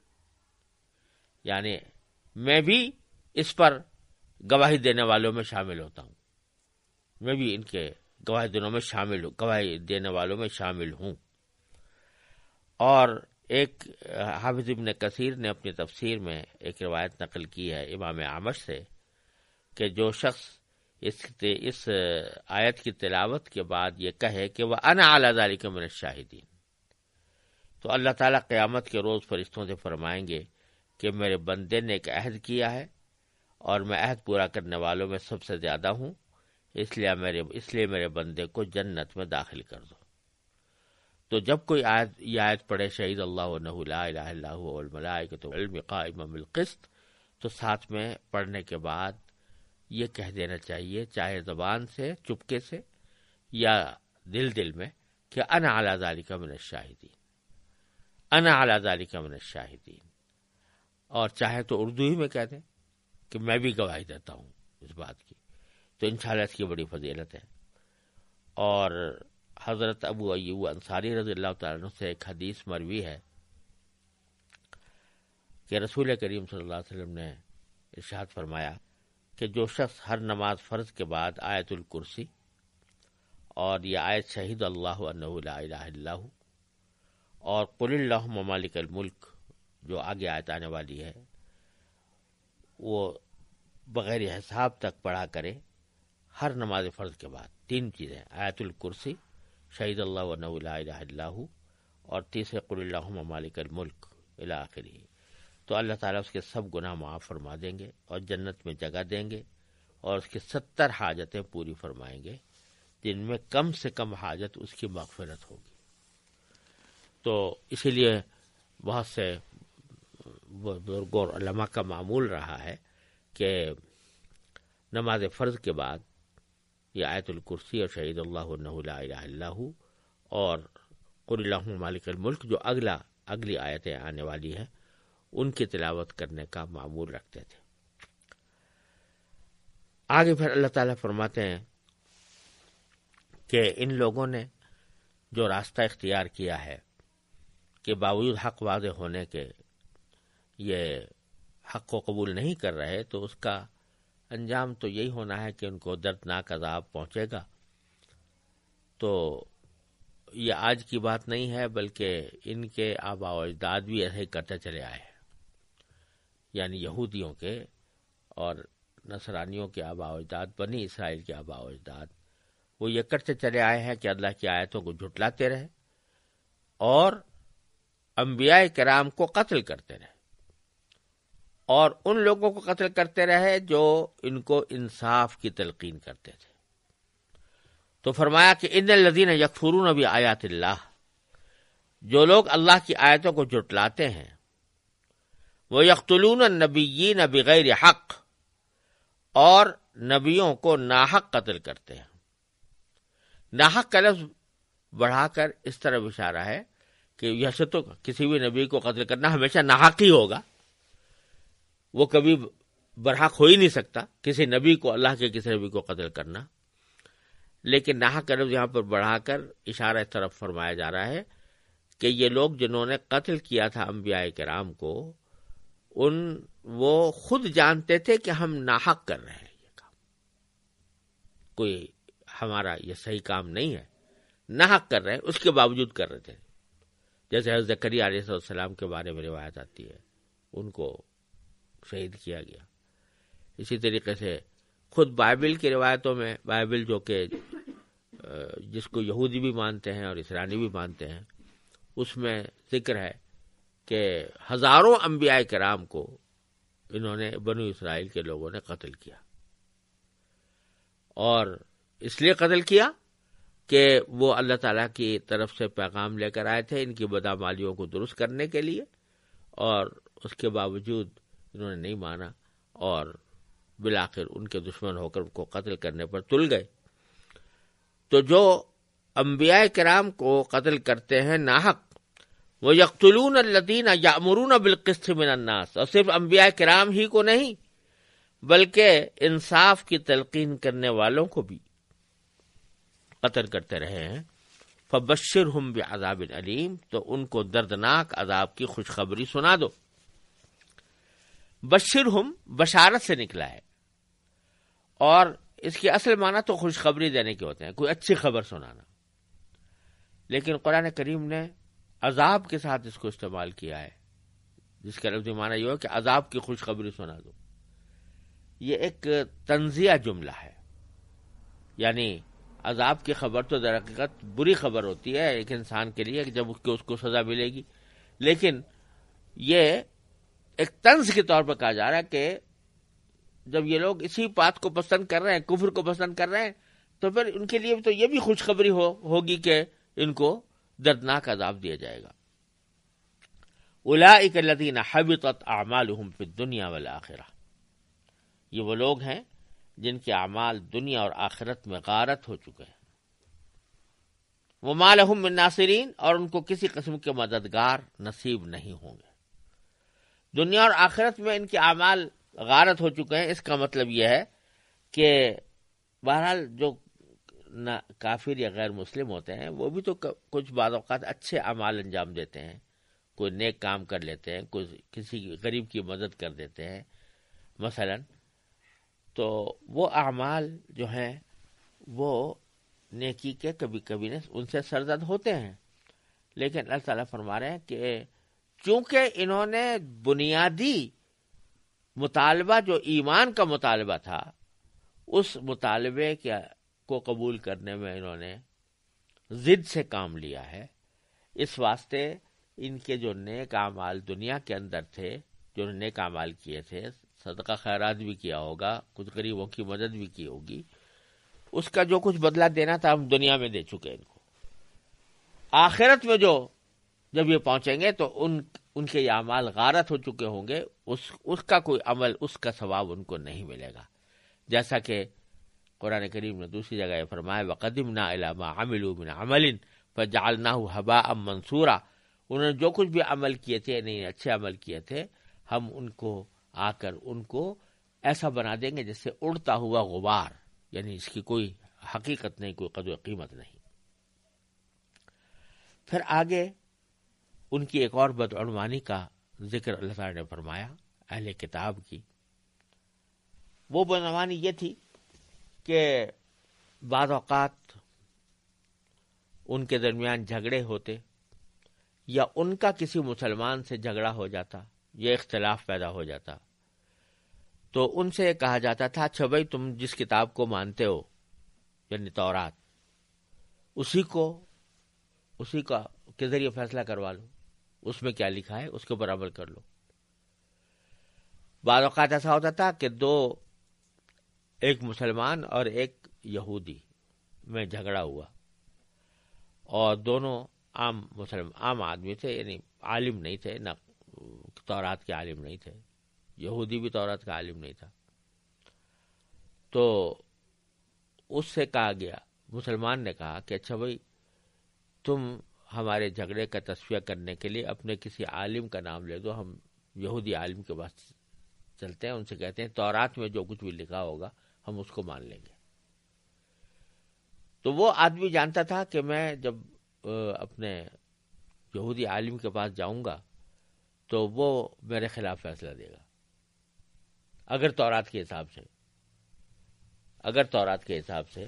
یعنی میں بھی اس پر گواہی دینے والوں میں شامل ہوتا ہوں، میں بھی ان کے گواہی دینے والوں میں شامل ہوں. اور ایک حافظ ابن کثیر نے اپنی تفسیر میں ایک روایت نقل کی ہے امام اعمش سے کہ جو شخص اس آیت کی تلاوت کے بعد یہ کہے کہ وَأَنَا عَلَىٰ ذَلِكَ مِنَ الشَّاهِدِينَ، تو اللہ تعالیٰ قیامت کے روز فرشتوں سے فرمائیں گے کہ میرے بندے نے ایک عہد کیا ہے اور میں عہد پورا کرنے والوں میں سب سے زیادہ ہوں، اس لیے میرے بندے کو جنت میں داخل کر دو. تو جب کوئی یہ آیت پڑھے شہید اللہ انہ لا الہ الا هو والملائکۃ والعلم قائما بالقسط، تو ساتھ میں پڑھنے کے بعد یہ کہہ دینا چاہیے چاہے زبان سے چپکے سے یا دل میں کہ انا علی ذلک من الشاہدین، انا علی ذلک من الشاہدین، اور چاہے تو اردو ہی میں کہہ دیں کہ میں بھی گواہی دیتا ہوں اس بات کی، تو انشاءاللہ اس کی بڑی فضیلت ہے. اور حضرت ابو ایوب انصاری رضی اللہ تعالیٰ عنہ سے ایک حدیث مروی ہے کہ رسول کریم صلی اللہ علیہ وسلم نے ارشاد فرمایا کہ جو شخص ہر نماز فرض کے بعد آیت الکرسی اور یہ آیت شہید اللہ انہ لا الہ الا ہو اور قل اللہم مالک الملک جو آگے آیت آنے والی ہے وہ بغیر حساب تک پڑھا کرے ہر نماز فرض کے بعد، تین چیزیں آیت الکرسی، شہید اللہ انہ لا الہ الا ہو اور تیسرے قل اللہم مالک الملک الی آخرہ، تو اللہ تعالیٰ اس کے سب گناہ معاف فرما دیں گے اور جنت میں جگہ دیں گے اور اس کی 70 حاجتیں پوری فرمائیں گے جن میں کم سے کم حاجت اس کی مغفرت ہوگی. تو اسی لیے بہت سے بزرگوں اور علماء کا معمول رہا ہے کہ نماز فرض کے بعد یہ آیت الکرسی اور شہید اللہ انہ لا الہ الا ہو اور قل اللہم مالک الملک جو اگلی آیتیں آنے والی ہیں ان کی تلاوت کرنے کا معمول رکھتے تھے. آگے پھر اللہ تعالیٰ فرماتے ہیں کہ ان لوگوں نے جو راستہ اختیار کیا ہے کہ باوجود حق واضح ہونے کے یہ حق کو قبول نہیں کر رہے، تو اس کا انجام تو یہی ہونا ہے کہ ان کو دردناک عذاب پہنچے گا. تو یہ آج کی بات نہیں ہے بلکہ ان کے آباء و اجداد بھی ایسے ہی کرتے چلے آئے ہیں، یعنی یہودیوں کے اور نصرانیوں کے آباء و اجداد، بنی اسرائیل کے آباء و اجداد، وہ یہ کرتے چلے آئے ہیں کہ اللہ کی آیتوں کو جھٹلاتے رہے اور انبیاء کرام کو قتل کرتے رہے اور ان لوگوں کو قتل کرتے رہے جو ان کو انصاف کی تلقین کرتے تھے. تو فرمایا کہ ان الذین یکفرون بآیات اللہ، جو لوگ اللہ کی آیتوں کو جھٹلاتے ہیں، وہ یقتلون النبیین بغیر حق، اور نبیوں کو ناحق قتل کرتے ہیں. ناحق کا لفظ بڑھا کر اس طرح اشارہ ہے کہ یسے تو کسی بھی نبی کو قتل کرنا ہمیشہ ناحق ہی ہوگا، وہ کبھی برحق ہو ہی نہیں سکتا کسی نبی کو، اللہ کے کسی نبی کو قتل کرنا. لیکن ناحق کا لفظ یہاں پر بڑھا کر اشارہ اس طرف فرمایا جا رہا ہے کہ یہ لوگ جنہوں نے قتل کیا تھا انبیاء کرام کو، وہ خود جانتے تھے کہ ہم ناحق کر رہے ہیں، یہ کام کوئی ہمارا یہ صحیح کام نہیں ہے، ناحق کر رہے ہیں، اس کے باوجود کر رہے تھے. جیسے حضرت زکریا علیہ السلام کے بارے میں روایت آتی ہے، ان کو شہید کیا گیا۔ اسی طریقے سے خود بائبل کی روایتوں میں، بائبل جو کہ جس کو یہودی بھی مانتے ہیں اور اسرائیلی بھی مانتے ہیں، اس میں ذکر ہے کہ ہزاروں انبیاء کرام کو انہوں نے بنو اسرائیل کے لوگوں نے قتل کیا، اور اس لیے قتل کیا کہ وہ اللہ تعالیٰ کی طرف سے پیغام لے کر آئے تھے ان کی بدعمالیوں کو درست کرنے کے لیے، اور اس کے باوجود انہوں نے نہیں مانا اور بالآخر ان کے دشمن ہو کر ان کو قتل کرنے پر تل گئے۔ تو جو انبیاء کرام کو قتل کرتے ہیں ناحق، وہ یقتلون الذین یأمرون بالقسط من الناس، اور صرف انبیاء کرام ہی کو نہیں بلکہ انصاف کی تلقین کرنے والوں کو بھی قتل کرتے رہے ہیں۔ فبشرہم بعذاب علیم، تو ان کو دردناک عذاب کی خوشخبری سنا دو۔ بشرہم بشارت سے نکلا ہے، اور اس کی اصل معنی تو خوشخبری دینے کے ہوتے ہیں، کوئی اچھی خبر سنانا، لیکن قرآن کریم نے عذاب کے ساتھ اس کو استعمال کیا ہے، جس کا لفظی معنی یہ ہو کہ عذاب کی خوشخبری سنا دو۔ یہ ایک تنزیہ جملہ ہے، یعنی عذاب کی خبر تو در حقیقت بری خبر ہوتی ہے ایک انسان کے لیے جب اس کو سزا ملے گی، لیکن یہ ایک طنز کے طور پر کہا جا رہا ہے کہ جب یہ لوگ اسی بات کو پسند کر رہے ہیں، کفر کو پسند کر رہے ہیں، تو پھر ان کے لیے تو یہ بھی خوشخبری ہوگی کہ ان کو دردناک عذاب دیا جائے گا۔ اولئک الذین حبطت اعمالهم فی الدنیا والآخرہ، یہ وہ لوگ ہیں جن کے اعمال دنیا اور آخرت میں غارت ہو چکے ہیں۔ وما لهم من ناصرین، اور ان کو کسی قسم کے مددگار نصیب نہیں ہوں گے۔ دنیا اور آخرت میں ان کے اعمال غارت ہو چکے ہیں، اس کا مطلب یہ ہے کہ بہرحال جو کافر یا غیر مسلم ہوتے ہیں وہ بھی تو کچھ بعض اوقات اچھے اعمال انجام دیتے ہیں، کوئی نیک کام کر لیتے ہیں، کوئی کسی غریب کی مدد کر دیتے ہیں مثلا، تو وہ اعمال جو ہیں وہ نیکی کے کبھی کبھی ان سے سرزد ہوتے ہیں، لیکن اللہ تعالیٰ فرما رہے ہیں کہ چونکہ انہوں نے بنیادی مطالبہ جو ایمان کا مطالبہ تھا اس مطالبے کو قبول کرنے میں انہوں نے ضد سے کام لیا ہے، اس واسطے ان کے جو نیک اعمال دنیا کے اندر تھے، جو نیک اعمال کیے تھے، صدقہ خیرات بھی کیا ہوگا، کچھ غریبوں کی مدد بھی کی ہوگی، اس کا جو کچھ بدلہ دینا تھا ہم دنیا میں دے چکے ان کو۔ آخرت میں جب یہ پہنچیں گے تو ان کے یہ اعمال غارت ہو چکے ہوں گے، اس کا کوئی عمل، اس کا ثواب ان کو نہیں ملے گا، جیسا کہ قرآن کریم نے دوسری جگہ یہ فرمایا وَقَدِمْنَا إِلَىٰ مَا عَمِلُوا مِنْ عَمَلٍ فَجَعَلْنَاهُ هَبَاءً مَنْثُورًا، انہوں نے جو کچھ بھی عمل کیے تھے، نہیں اچھے عمل کیے تھے، ہم ان کو آ کر ان کو ایسا بنا دیں گے جیسے اڑتا ہوا غبار، یعنی اس کی کوئی حقیقت نہیں، کوئی قدر و قیمت نہیں۔ پھر آگے ان کی ایک اور بدعنوانی کا ذکر اللہ تعالی نے فرمایا اہل کتاب کی۔ وہ بدعنوانی یہ تھی کہ بعض اوقات ان کے درمیان جھگڑے ہوتے یا ان کا کسی مسلمان سے جھگڑا ہو جاتا، یہ اختلاف پیدا ہو جاتا، تو ان سے کہا جاتا تھا اچھا بھائی تم جس کتاب کو مانتے ہو یعنی تورات، اسی کا کے ذریعے فیصلہ کروا لو، اس میں کیا لکھا ہے اس کے اوپر عمل کر لو۔ بعض اوقات ایسا ہوتا تھا کہ ایک مسلمان اور ایک یہودی میں جھگڑا ہوا، اور دونوں عام آدمی تھے، یعنی عالم نہیں تھے، نہ تورات کے عالم نہیں تھے، یہودی بھی تورات کا عالم نہیں تھا، تو اس سے کہا گیا، مسلمان نے کہا کہ اچھا بھائی تم ہمارے جھگڑے کا تصفیہ کرنے کے لیے اپنے کسی عالم کا نام لے دو، ہم یہودی عالم کے پاس چلتے ہیں، ان سے کہتے ہیں تورات میں جو کچھ بھی لکھا ہوگا ہم اس کو مان لیں گے۔ تو وہ آدمی جانتا تھا کہ میں جب اپنے یہودی عالم کے پاس جاؤں گا تو وہ میرے خلاف فیصلہ دے گا، اگر تورات کے حساب سے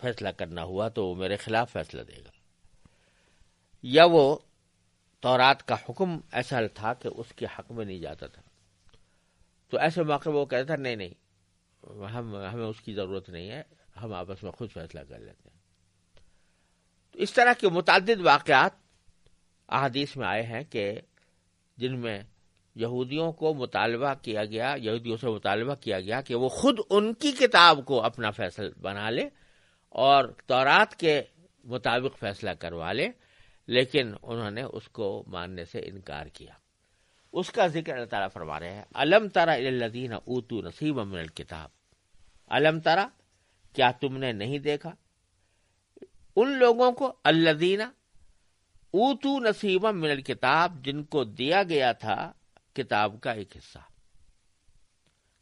فیصلہ کرنا ہوا تو وہ میرے خلاف فیصلہ دے گا، یا وہ تورات کا حکم ایسا تھا کہ اس کے حق میں نہیں جاتا تھا، تو ایسے موقع وہ کہتا تھا نہیں ہمیں اس کی ضرورت نہیں ہے، ہم آپس میں خود فیصلہ کر لیتے ہیں۔ تو اس طرح کے متعدد واقعات احادیث میں آئے ہیں کہ جن میں یہودیوں سے مطالبہ کیا گیا کہ وہ خود ان کی کتاب کو اپنا فیصلہ بنا لے اور تورات کے مطابق فیصلہ کروا لے، لیکن انہوں نے اس کو ماننے سے انکار کیا۔ اس کا ذکر اللہ تعالیٰ فرما رہے ہیں، الم تر الی الذین اوتوا نصیبا من الکتاب، الم تر، کیا تم نے نہیں دیکھا ان لوگوں کو، الذین اوتوا نصیبا من الکتاب، جن کو دیا گیا تھا کتاب کا ایک حصہ،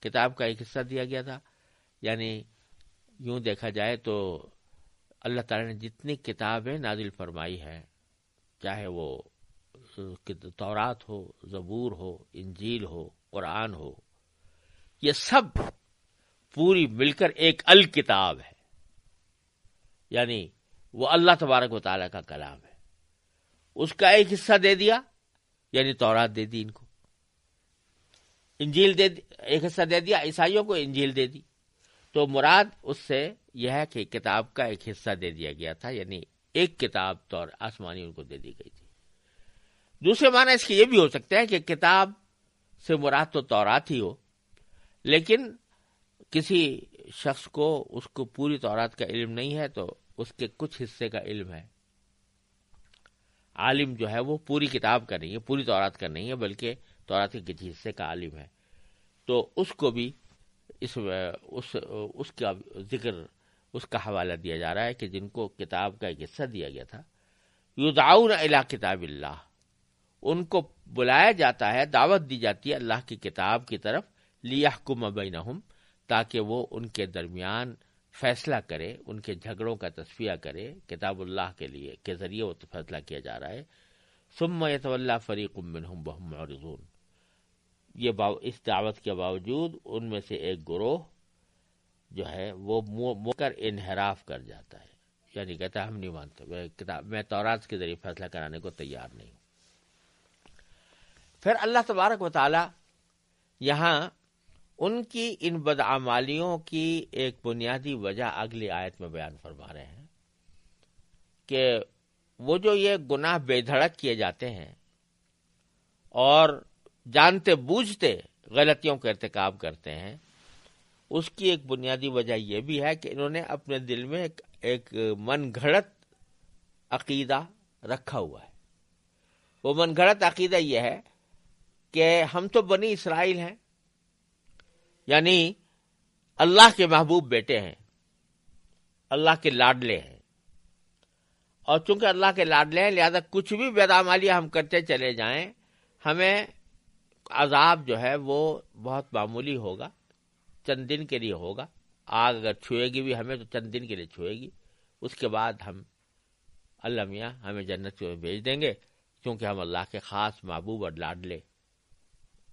کتاب کا ایک حصہ دیا گیا تھا، یعنی یوں دیکھا جائے تو اللہ تعالیٰ نے جتنی کتابیں نازل فرمائی ہیں، چاہے وہ تورات ہو، زبور ہو، انجیل ہو، قرآن ہو، یہ سب پوری مل کر ایک الکتاب ہے، یعنی وہ اللہ تبارک و تعالیٰ کا کلام ہے۔ اس کا ایک حصہ دے دیا، یعنی تورات دے دی ان کو، انجیل ایک حصہ دے دیا عیسائیوں کو، انجیل دے دی۔ تو مراد اس سے یہ ہے کہ کتاب کا ایک حصہ دے دیا گیا تھا، یعنی ایک کتاب آسمانی ان کو دے دی گئی تھی۔ دوسرے معنی اس کے یہ بھی ہو سکتے ہیں کہ کتاب سے مراد تو تورات ہی ہو، لیکن کسی شخص کو اس کو پوری تورات کا علم نہیں ہے تو اس کے کچھ حصے کا علم ہے۔ عالم جو ہے وہ پوری کتاب کا نہیں ہے، پوری تورات کا نہیں ہے، بلکہ تورات کے کسی حصے کا عالم ہے، تو اس کو بھی اس کا ذکر، اس کا حوالہ دیا جا رہا ہے کہ جن کو کتاب کا ایک حصہ دیا گیا تھا، یدعون الی کتاب اللہ، ان کو بلایا جاتا ہے، دعوت دی جاتی ہے اللہ کی کتاب کی طرف، لیحکم بینہم، تاکہ وہ ان کے درمیان فیصلہ کرے، ان کے جھگڑوں کا تصفیہ کرے، کتاب اللہ کے ذریعے وہ فیصلہ کیا جا رہا ہے۔ ثم یتولی فریق منہم وہم معرضون، اس دعوت کے باوجود ان میں سے ایک گروہ جو ہے وہ منہ کر انحراف کر جاتا ہے، یعنی کہتا ہے ہم نہیں مانتے، میں تورات کے ذریعے فیصلہ کرانے کو تیار نہیں ہوں۔ پھر اللہ تبارک و تعالی یہاں ان کی ان بدعمالیوں کی ایک بنیادی وجہ اگلی آیت میں بیان فرما رہے ہیں کہ وہ جو یہ گناہ بے دھڑک کیے جاتے ہیں اور جانتے بوجھتے غلطیوں کا ارتکاب کرتے ہیں، اس کی ایک بنیادی وجہ یہ بھی ہے کہ انہوں نے اپنے دل میں ایک من گھڑت عقیدہ رکھا ہوا ہے۔ وہ من گھڑت عقیدہ یہ ہے کہ ہم تو بنی اسرائیل ہیں، یعنی اللہ کے محبوب بیٹے ہیں، اللہ کے لاڈلے ہیں، اور چونکہ اللہ کے لاڈلے ہیں لہذا کچھ بھی بدعمالیاں ہم کرتے چلے جائیں، ہمیں عذاب جو ہے وہ بہت معمولی ہوگا، چند دن کے لیے ہوگا، آگ اگر چھوئے گی بھی ہمیں تو چند دن کے لیے چھوئے گی، اس کے بعد ہم اللہ میاں ہمیں جنت میں بھیج دیں گے، کیونکہ ہم اللہ کے خاص محبوب اور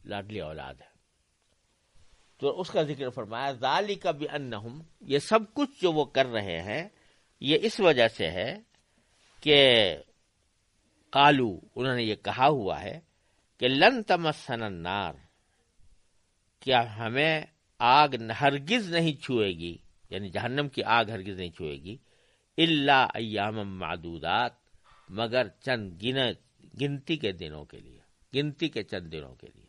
لاڈلی اولاد ہیں۔ تو اس کا ذکر فرمایا، ذالک بانہم، یہ سب کچھ جو وہ کر رہے ہیں یہ اس وجہ سے ہے کہ قالو، انہوں نے یہ کہا ہوا ہے کہ لن تمسنا النار، کیا ہمیں آگ ہرگز نہیں چھوئے گی، یعنی جہنم کی آگ ہرگز نہیں چھوئے گی، الا ایاما معدودات، مگر چند گنتی کے دنوں کے لیے، گنتی کے چند دنوں کے لیے،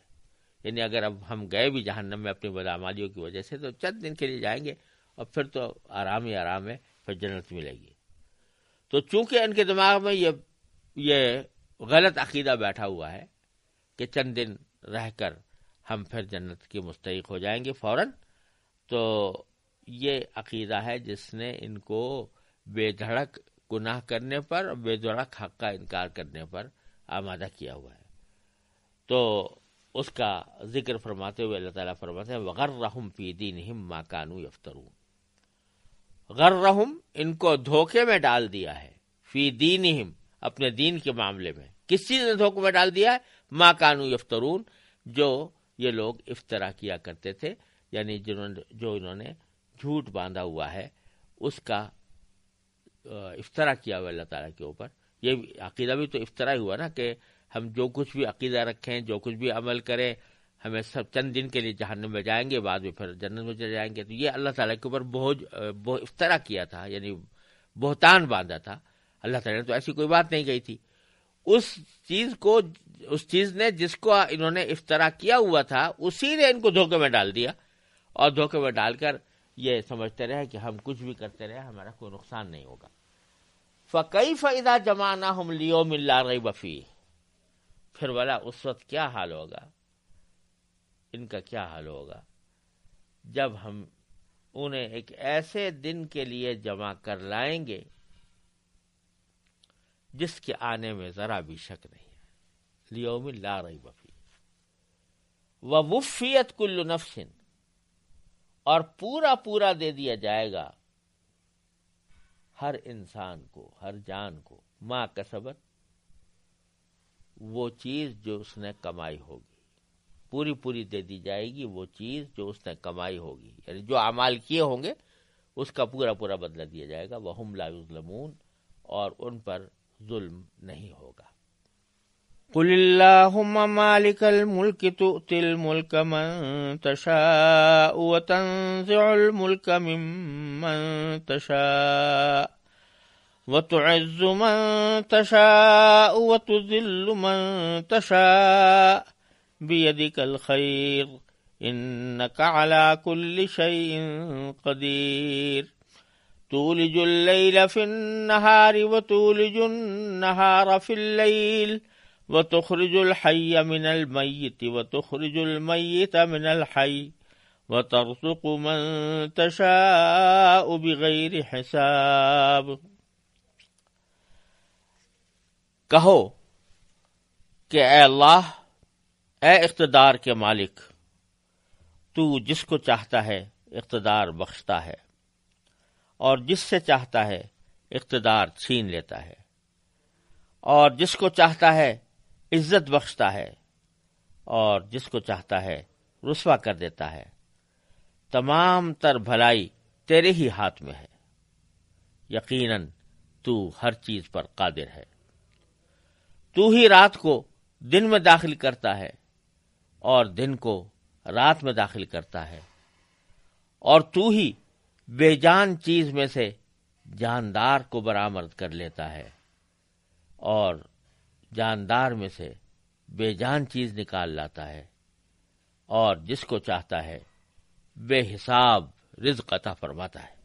یعنی اگر اب ہم گئے بھی جہنم میں اپنی بدعمالیوں کی وجہ سے تو چند دن کے لیے جائیں گے اور پھر تو آرام ہی آرام ہے، پھر جنت ملے گی۔ تو چونکہ ان کے دماغ میں یہ غلط عقیدہ بیٹھا ہوا ہے کہ چند دن رہ کر ہم پھر جنت کے مستحق ہو جائیں گے فوراً، تو یہ عقیدہ ہے جس نے ان کو بے دھڑک گناہ کرنے پر اور بے دھڑک حق کا انکار کرنے پر آمادہ کیا ہوا ہے۔ تو اس کا ذکر فرماتے ہوئے اللہ تعالیٰ فرماتے ہیں وغرہم فی دینہم ما کانوا یفترون، غرہم، ان کو دھوکے میں ڈال دیا ہے، فی دینہم، اپنے دین کے معاملے میں، کس چیز نے دھوکے میں ڈال دیا ہے؟ ما کانوا یفترون، جو یہ لوگ افطرا کیا کرتے تھے، یعنی جو انہوں نے جھوٹ باندھا ہوا ہے اس کا افطرا کیا ہوا اللہ تعالیٰ کے اوپر۔ یہ عقیدہ بھی تو افطرا ہی ہوا نا، کہ ہم جو کچھ بھی عقیدہ رکھیں، جو کچھ بھی عمل کریں، ہمیں سب چند دن کے لیے جہنم میں جائیں گے، بعد میں پھر جنت میں چلے جائیں گے. تو یہ اللہ تعالیٰ کے اوپر بہت افطرا کیا تھا، یعنی بہتان باندھا تھا. اللہ تعالیٰ نے تو ایسی کوئی بات نہیں کہی تھی. اس چیز نے جس کو انہوں نے افطرا کیا ہوا تھا اسی نے ان کو دھوکے میں ڈال دیا، اور دھوکے میں ڈال کر یہ سمجھتے رہے کہ ہم کچھ بھی کرتے رہے ہمارا کوئی نقصان نہیں ہوگا. فَكَيْفَ إِذَا جَمَعْنَاهُمْ لِيَوْمٍ لَا رَيْبَ فِيهِ، پھر والا اس وقت کیا حال ہوگا، ان کا کیا حال ہوگا جب ہم انہیں ایک ایسے دن کے لیے جمع کر لائیں گے جس کے آنے میں ذرا بھی شک نہیں ہے. لیوم لا ریب فیہ ووفیت کل نفس، اور پورا دے دیا جائے گا ہر انسان کو، ہر جان کو، ما کسبت، وہ چیز جو اس نے کمائی ہوگی، پوری دے دی جائے گی وہ چیز جو اس نے کمائی ہوگی، یعنی جو اعمال کیے ہوں گے اس کا پورا بدلہ دیا جائے گا. وَهُمْ لَا يُظْلَمُونَ، اور ان پر ظلم نہیں ہوگا. قل اللہم مالک الملک تؤتی الملک من تشاء وتنزع الملک ممن تشاء وتعز من تشاء وتذل من تشاء بیدک الخیر انک علی کل شیء قدیر تولج اللیل فی النہار وتولج النہار فی اللیل وتخرج الحی من المیت وتخرج المیت من الحی وترزق من تشاء بغیر حساب. کہو کہ اے اللہ، اے اقتدار کے مالک، تو جس کو چاہتا ہے اقتدار بخشتا ہے، اور جس سے چاہتا ہے اقتدار چھین لیتا ہے، اور جس کو چاہتا ہے عزت بخشتا ہے، اور جس کو چاہتا ہے رسوا کر دیتا ہے. تمام تر بھلائی تیرے ہی ہاتھ میں ہے، یقیناً تو ہر چیز پر قادر ہے. تو ہی رات کو دن میں داخل کرتا ہے اور دن کو رات میں داخل کرتا ہے، اور تو ہی بے جان چیز میں سے جاندار کو برآمد کر لیتا ہے، اور جاندار میں سے بے جان چیز نکال لاتا ہے، اور جس کو چاہتا ہے بے حساب رزق عطا فرماتا ہے.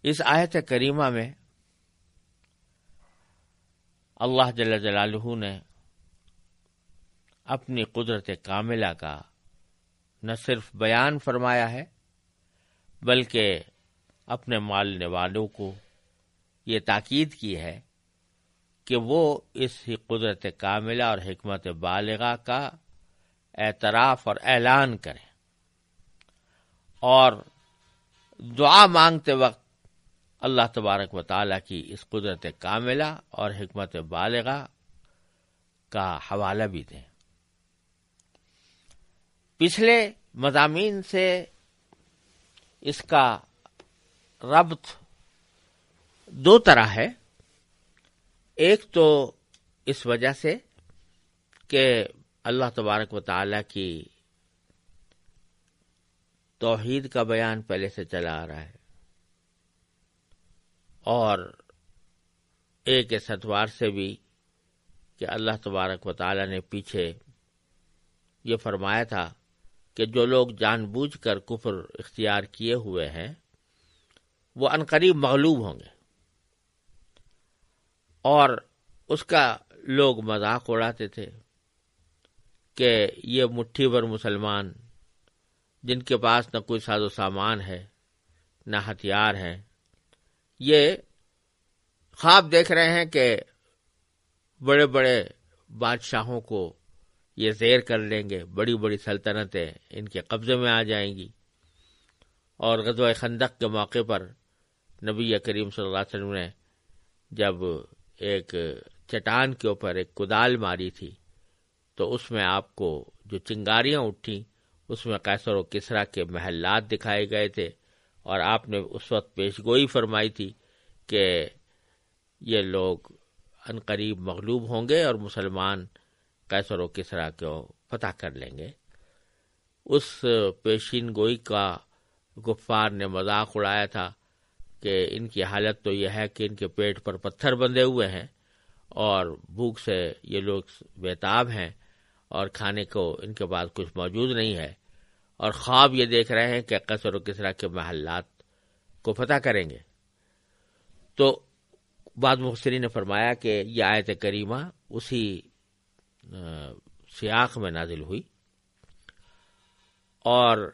اس آیت کریمہ میں اللہ جل جلالہ نے اپنی قدرت کاملہ کا نہ صرف بیان فرمایا ہے بلکہ اپنے ماننے والوں کو یہ تاکید کی ہے کہ وہ اس قدرت کاملہ اور حکمت بالغہ کا اعتراف اور اعلان کریں، اور دعا مانگتے وقت اللہ تبارک و تعالیٰ کی اس قدرت کاملہ اور حکمت بالغہ کا حوالہ بھی دیں. پچھلے مضامین سے اس کا ربط دو طرح ہے. ایک تو اس وجہ سے کہ اللہ تبارک و تعالیٰ کی توحید کا بیان پہلے سے چلا آ رہا ہے، اور ایک اس اعتبار سے بھی کہ اللہ تبارک و تعالیٰ نے پیچھے یہ فرمایا تھا کہ جو لوگ جان بوجھ کر کفر اختیار کیے ہوئے ہیں وہ عنقریب مغلوب ہوں گے، اور اس کا لوگ مذاق اڑاتے تھے کہ یہ مٹھی بھر مسلمان جن کے پاس نہ کوئی ساز و سامان ہے نہ ہتھیار ہیں، یہ خواب دیکھ رہے ہیں کہ بڑے بڑے بادشاہوں کو یہ زیر کر لیں گے، بڑی بڑی سلطنتیں ان کے قبضے میں آ جائیں گی. اور غزوہ خندق کے موقع پر نبی کریم صلی اللہ علیہ وسلم نے جب ایک چٹان کے اوپر ایک کدال ماری تھی تو اس میں آپ کو جو چنگاریاں اٹھیں اس میں قیصر و کسریٰ کے محلات دکھائے گئے تھے، اور آپ نے اس وقت پیشگوئی فرمائی تھی کہ یہ لوگ عنقریب مغلوب ہوں گے اور مسلمان قیصر و کسریٰ کو فتح کر لیں گے، اس پیشین گوئی کا کفار نے مذاق اڑایا تھا کہ ان کی حالت تو یہ ہے کہ ان کے پیٹ پر پتھر بندھے ہوئے ہیں اور بھوک سے یہ لوگ بیتاب ہیں اور کھانے کو ان کے پاس کچھ موجود نہیں ہے، اور خواب یہ دیکھ رہے ہیں کہ قیصر و کسریٰ کے محلات کو فتح کریں گے۔ تو بعض مفسرین نے فرمایا کہ یہ آیت کریمہ اسی سیاق میں نازل ہوئی، اور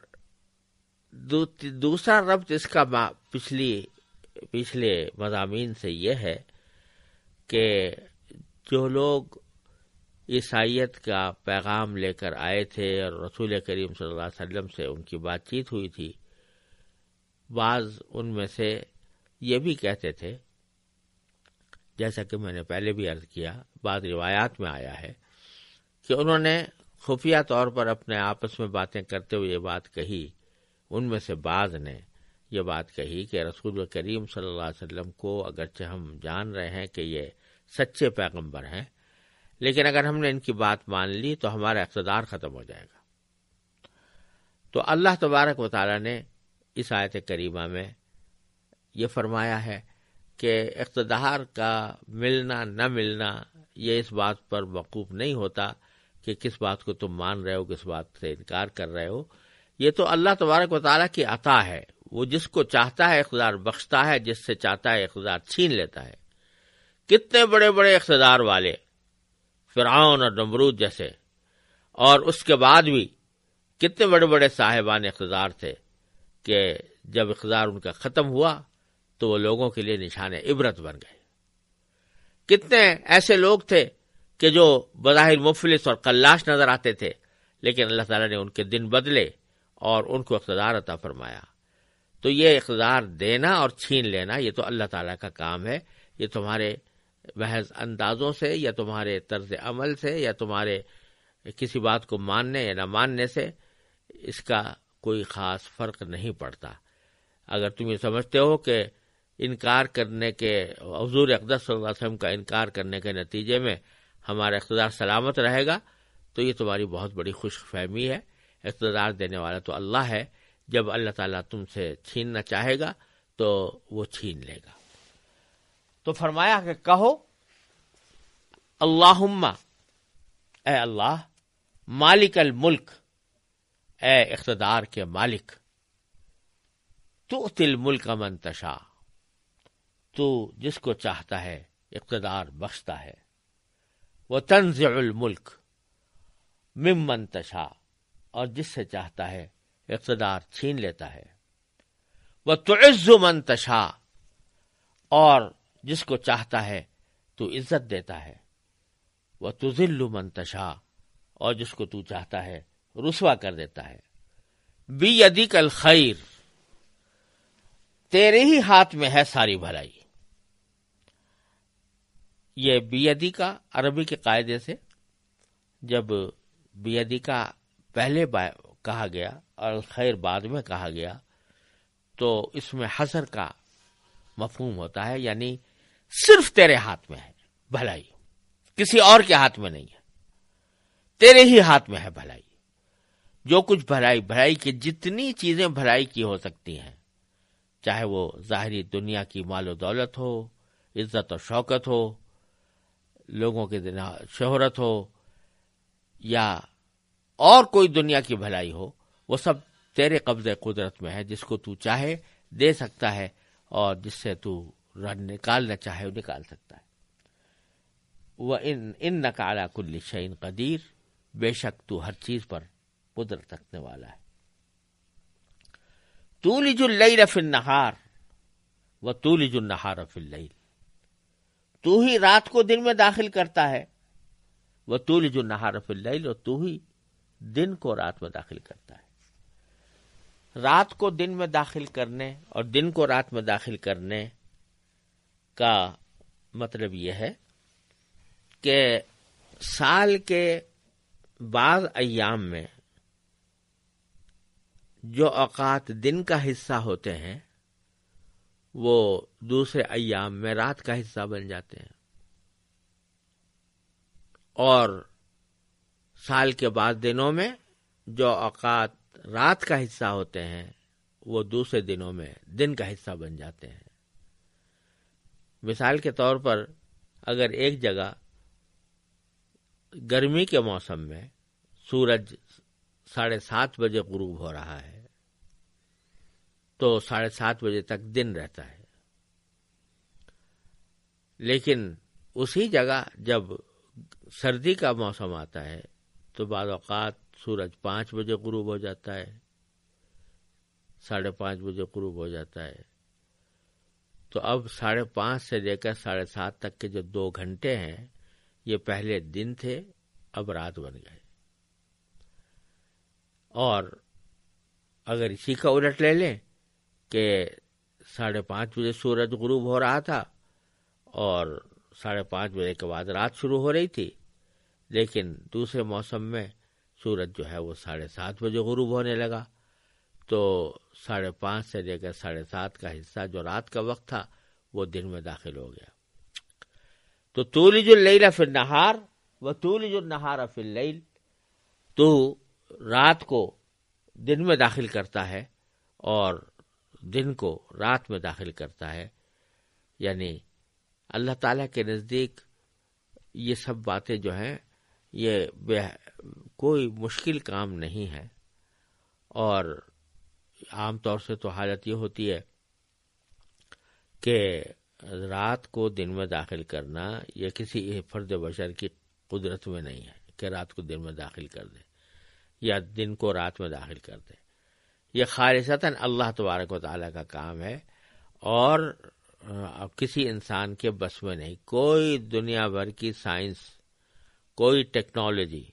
دوسرا ربط اس کا پچھلے مضامین سے یہ ہے کہ جو لوگ عیسائیت کا پیغام لے کر آئے تھے اور رسول کریم صلی اللہ علیہ وسلم سے ان کی بات چیت ہوئی تھی، بعض ان میں سے یہ بھی کہتے تھے، جیسا کہ میں نے پہلے بھی عرض کیا، بعض روایات میں آیا ہے کہ انہوں نے خفیہ طور پر اپنے آپس میں باتیں کرتے ہوئے یہ بات کہی۔ ان میں سے بعض نے یہ بات کہی کہ رسول کریم صلی اللہ علیہ وسلم کو اگرچہ ہم جان رہے ہیں کہ یہ سچے پیغمبر ہیں، لیکن اگر ہم نے ان کی بات مان لی تو ہمارا اقتدار ختم ہو جائے گا۔ تو اللہ تبارک و تعالی نے اس آیت کریمہ میں یہ فرمایا ہے کہ اقتدار کا ملنا نہ ملنا یہ اس بات پر موقوف نہیں ہوتا کہ کس بات کو تم مان رہے ہو، کس بات سے انکار کر رہے ہو۔ یہ تو اللہ تبارک و تعالیٰ کی عطا ہے، وہ جس کو چاہتا ہے اقتدار بخشتا ہے، جس سے چاہتا ہے اقتدار چھین لیتا ہے۔ کتنے بڑے بڑے اقتدار والے فرعون اور نمرود جیسے، اور اس کے بعد بھی کتنے بڑے بڑے صاحبان اقتدار تھے کہ جب اقتدار ان کا ختم ہوا تو وہ لوگوں کے لیے نشان عبرت بن گئے۔ کتنے ایسے لوگ تھے کہ جو بظاہر مفلس اور قلاش نظر آتے تھے، لیکن اللہ تعالیٰ نے ان کے دن بدلے اور ان کو اقتدار عطا فرمایا۔ تو یہ اقتدار دینا اور چھین لینا یہ تو اللہ تعالیٰ کا کام ہے، یہ تمہارے محض اندازوں سے یا تمہارے طرز عمل سے یا تمہارے کسی بات کو ماننے یا نہ ماننے سے اس کا کوئی خاص فرق نہیں پڑتا۔ اگر تم یہ سمجھتے ہو کہ انکار کرنے کے، حضور اقدس صلی اللہ علیہ وسلم کا انکار کرنے کے نتیجے میں ہمارا اقتدار سلامت رہے گا، تو یہ تمہاری بہت بڑی خوش فہمی ہے۔ اقتدار دینے والا تو اللہ ہے، جب اللہ تعالیٰ تم سے چھیننا چاہے گا تو وہ چھین لے گا۔ تو فرمایا کہ کہو اللہم، اے اللہ، مالک الملک، اے اقتدار کے مالک، تؤتی الملک من تشاء، تو جس کو چاہتا ہے اقتدار بخشتا ہے، وتنزع الملک ممن تشاء، اور جس سے چاہتا ہے اقتدار چھین لیتا ہے، وتعز من تشاء، اور جس کو چاہتا ہے تو عزت دیتا ہے، وتذل من تشاء، اور جس کو تو چاہتا ہے رسوا کر دیتا ہے۔ بیدک الخیر، تیرے ہی ہاتھ میں ہے ساری بھلائی۔ یہ بیدی کا عربی کے قاعدے سے جب بیدی کا پہلے کہا گیا اور خیر بعد میں کہا گیا تو اس میں حصر کا مفہوم ہوتا ہے، یعنی صرف تیرے ہاتھ میں ہے بھلائی، کسی اور کے ہاتھ میں نہیں ہے، تیرے ہی ہاتھ میں ہے بھلائی۔ جو کچھ بھلائی کی جتنی چیزیں بھلائی کی ہو سکتی ہیں، چاہے وہ ظاہری دنیا کی مال و دولت ہو، عزت و شوکت ہو، لوگوں کی شہرت ہو، یا اور کوئی دنیا کی بھلائی ہو، وہ سب تیرے قبضے قدرت میں ہے۔ جس کو تو چاہے دے سکتا ہے، اور جس سے تو نکالنا چاہے وہ نکال سکتا ہے۔ وَإِنَّكَ عَلَى كُلِّ شَيْءٍ قَدِيرٌ، بے شک تو ہر چیز پر قدرت رکھنے والا ہے۔ تولج اللیل فی النہار وتولج النہار فی اللیل، تو ہی رات کو دن میں داخل کرتا ہے، وتولج النہار فی اللیل، اور تو ہی دن کو رات میں داخل کرتا ہے۔ رات کو دن میں داخل کرنے اور دن کو رات میں داخل کرنے کا مطلب یہ ہے کہ سال کے بعض ایام میں جو اوقات دن کا حصہ ہوتے ہیں وہ دوسرے ایام میں رات کا حصہ بن جاتے ہیں، اور سال کے بعد دنوں میں جو اوقات رات کا حصہ ہوتے ہیں وہ دوسرے دنوں میں دن کا حصہ بن جاتے ہیں۔ مثال کے طور پر اگر ایک جگہ گرمی کے موسم میں سورج 7:30 بجے غروب ہو رہا ہے تو 7:30 بجے تک دن رہتا ہے، لیکن اسی جگہ جب سردی کا موسم آتا ہے تو بعض اوقات سورج 5 بجے غروب ہو جاتا ہے، 5:30 بجے غروب ہو جاتا ہے۔ تو اب 5:30 سے لے کر 7:30 تک کے جو 2 گھنٹے ہیں یہ پہلے دن تھے، اب رات بن گئے۔ اور اگر اسی کا الٹ لے لیں کہ 5:30 بجے سورج غروب ہو رہا تھا اور 5:30 بجے کے بعد رات شروع ہو رہی تھی، لیکن دوسرے موسم میں سورج جو ہے وہ 7:30 بجے غروب ہونے لگا، تو 5:30 سے لے کر 7:30 کا حصہ جو رات کا وقت تھا وہ دن میں داخل ہو گیا۔ تو تولج اللیل فی النہار و تولج النہار فی اللیل، تو رات کو دن میں داخل کرتا ہے اور دن کو رات میں داخل کرتا ہے، یعنی اللہ تعالیٰ کے نزدیک یہ سب باتیں جو ہیں یہ کوئی مشکل کام نہیں ہے۔ اور عام طور سے تو حالت یہ ہوتی ہے کہ رات کو دن میں داخل کرنا یہ کسی فرد بشر کی قدرت میں نہیں ہے کہ رات کو دن میں داخل کر دے یا دن کو رات میں داخل کر دے، یہ خالصتاً اللہ تبارک و تعالیٰ کا کام ہے اور کسی انسان کے بس میں نہیں۔ کوئی دنیا بھر کی سائنس، کوئی ٹیکنالوجی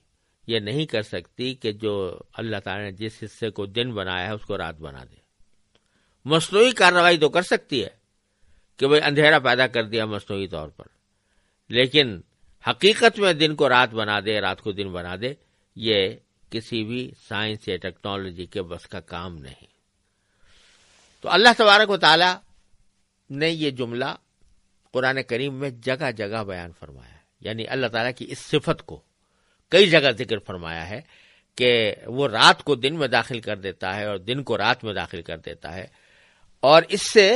یہ نہیں کر سکتی کہ جو اللہ تعالیٰ نے جس حصے کو دن بنایا ہے اس کو رات بنا دے۔ مصنوعی کارروائی تو کر سکتی ہے کہ بھئی اندھیرا پیدا کر دیا مصنوعی طور پر، لیکن حقیقت میں دن کو رات بنا دے، رات کو دن بنا دے، یہ کسی بھی سائنس یا ٹیکنالوجی کے بس کا کام نہیں۔ تو اللہ تبارک و تعالیٰ نے یہ جملہ قرآن کریم میں جگہ جگہ بیان فرمایا ہے، یعنی اللہ تعالیٰ کی اس صفت کو کئی جگہ ذکر فرمایا ہے کہ وہ رات کو دن میں داخل کر دیتا ہے اور دن کو رات میں داخل کر دیتا ہے۔ اور اس سے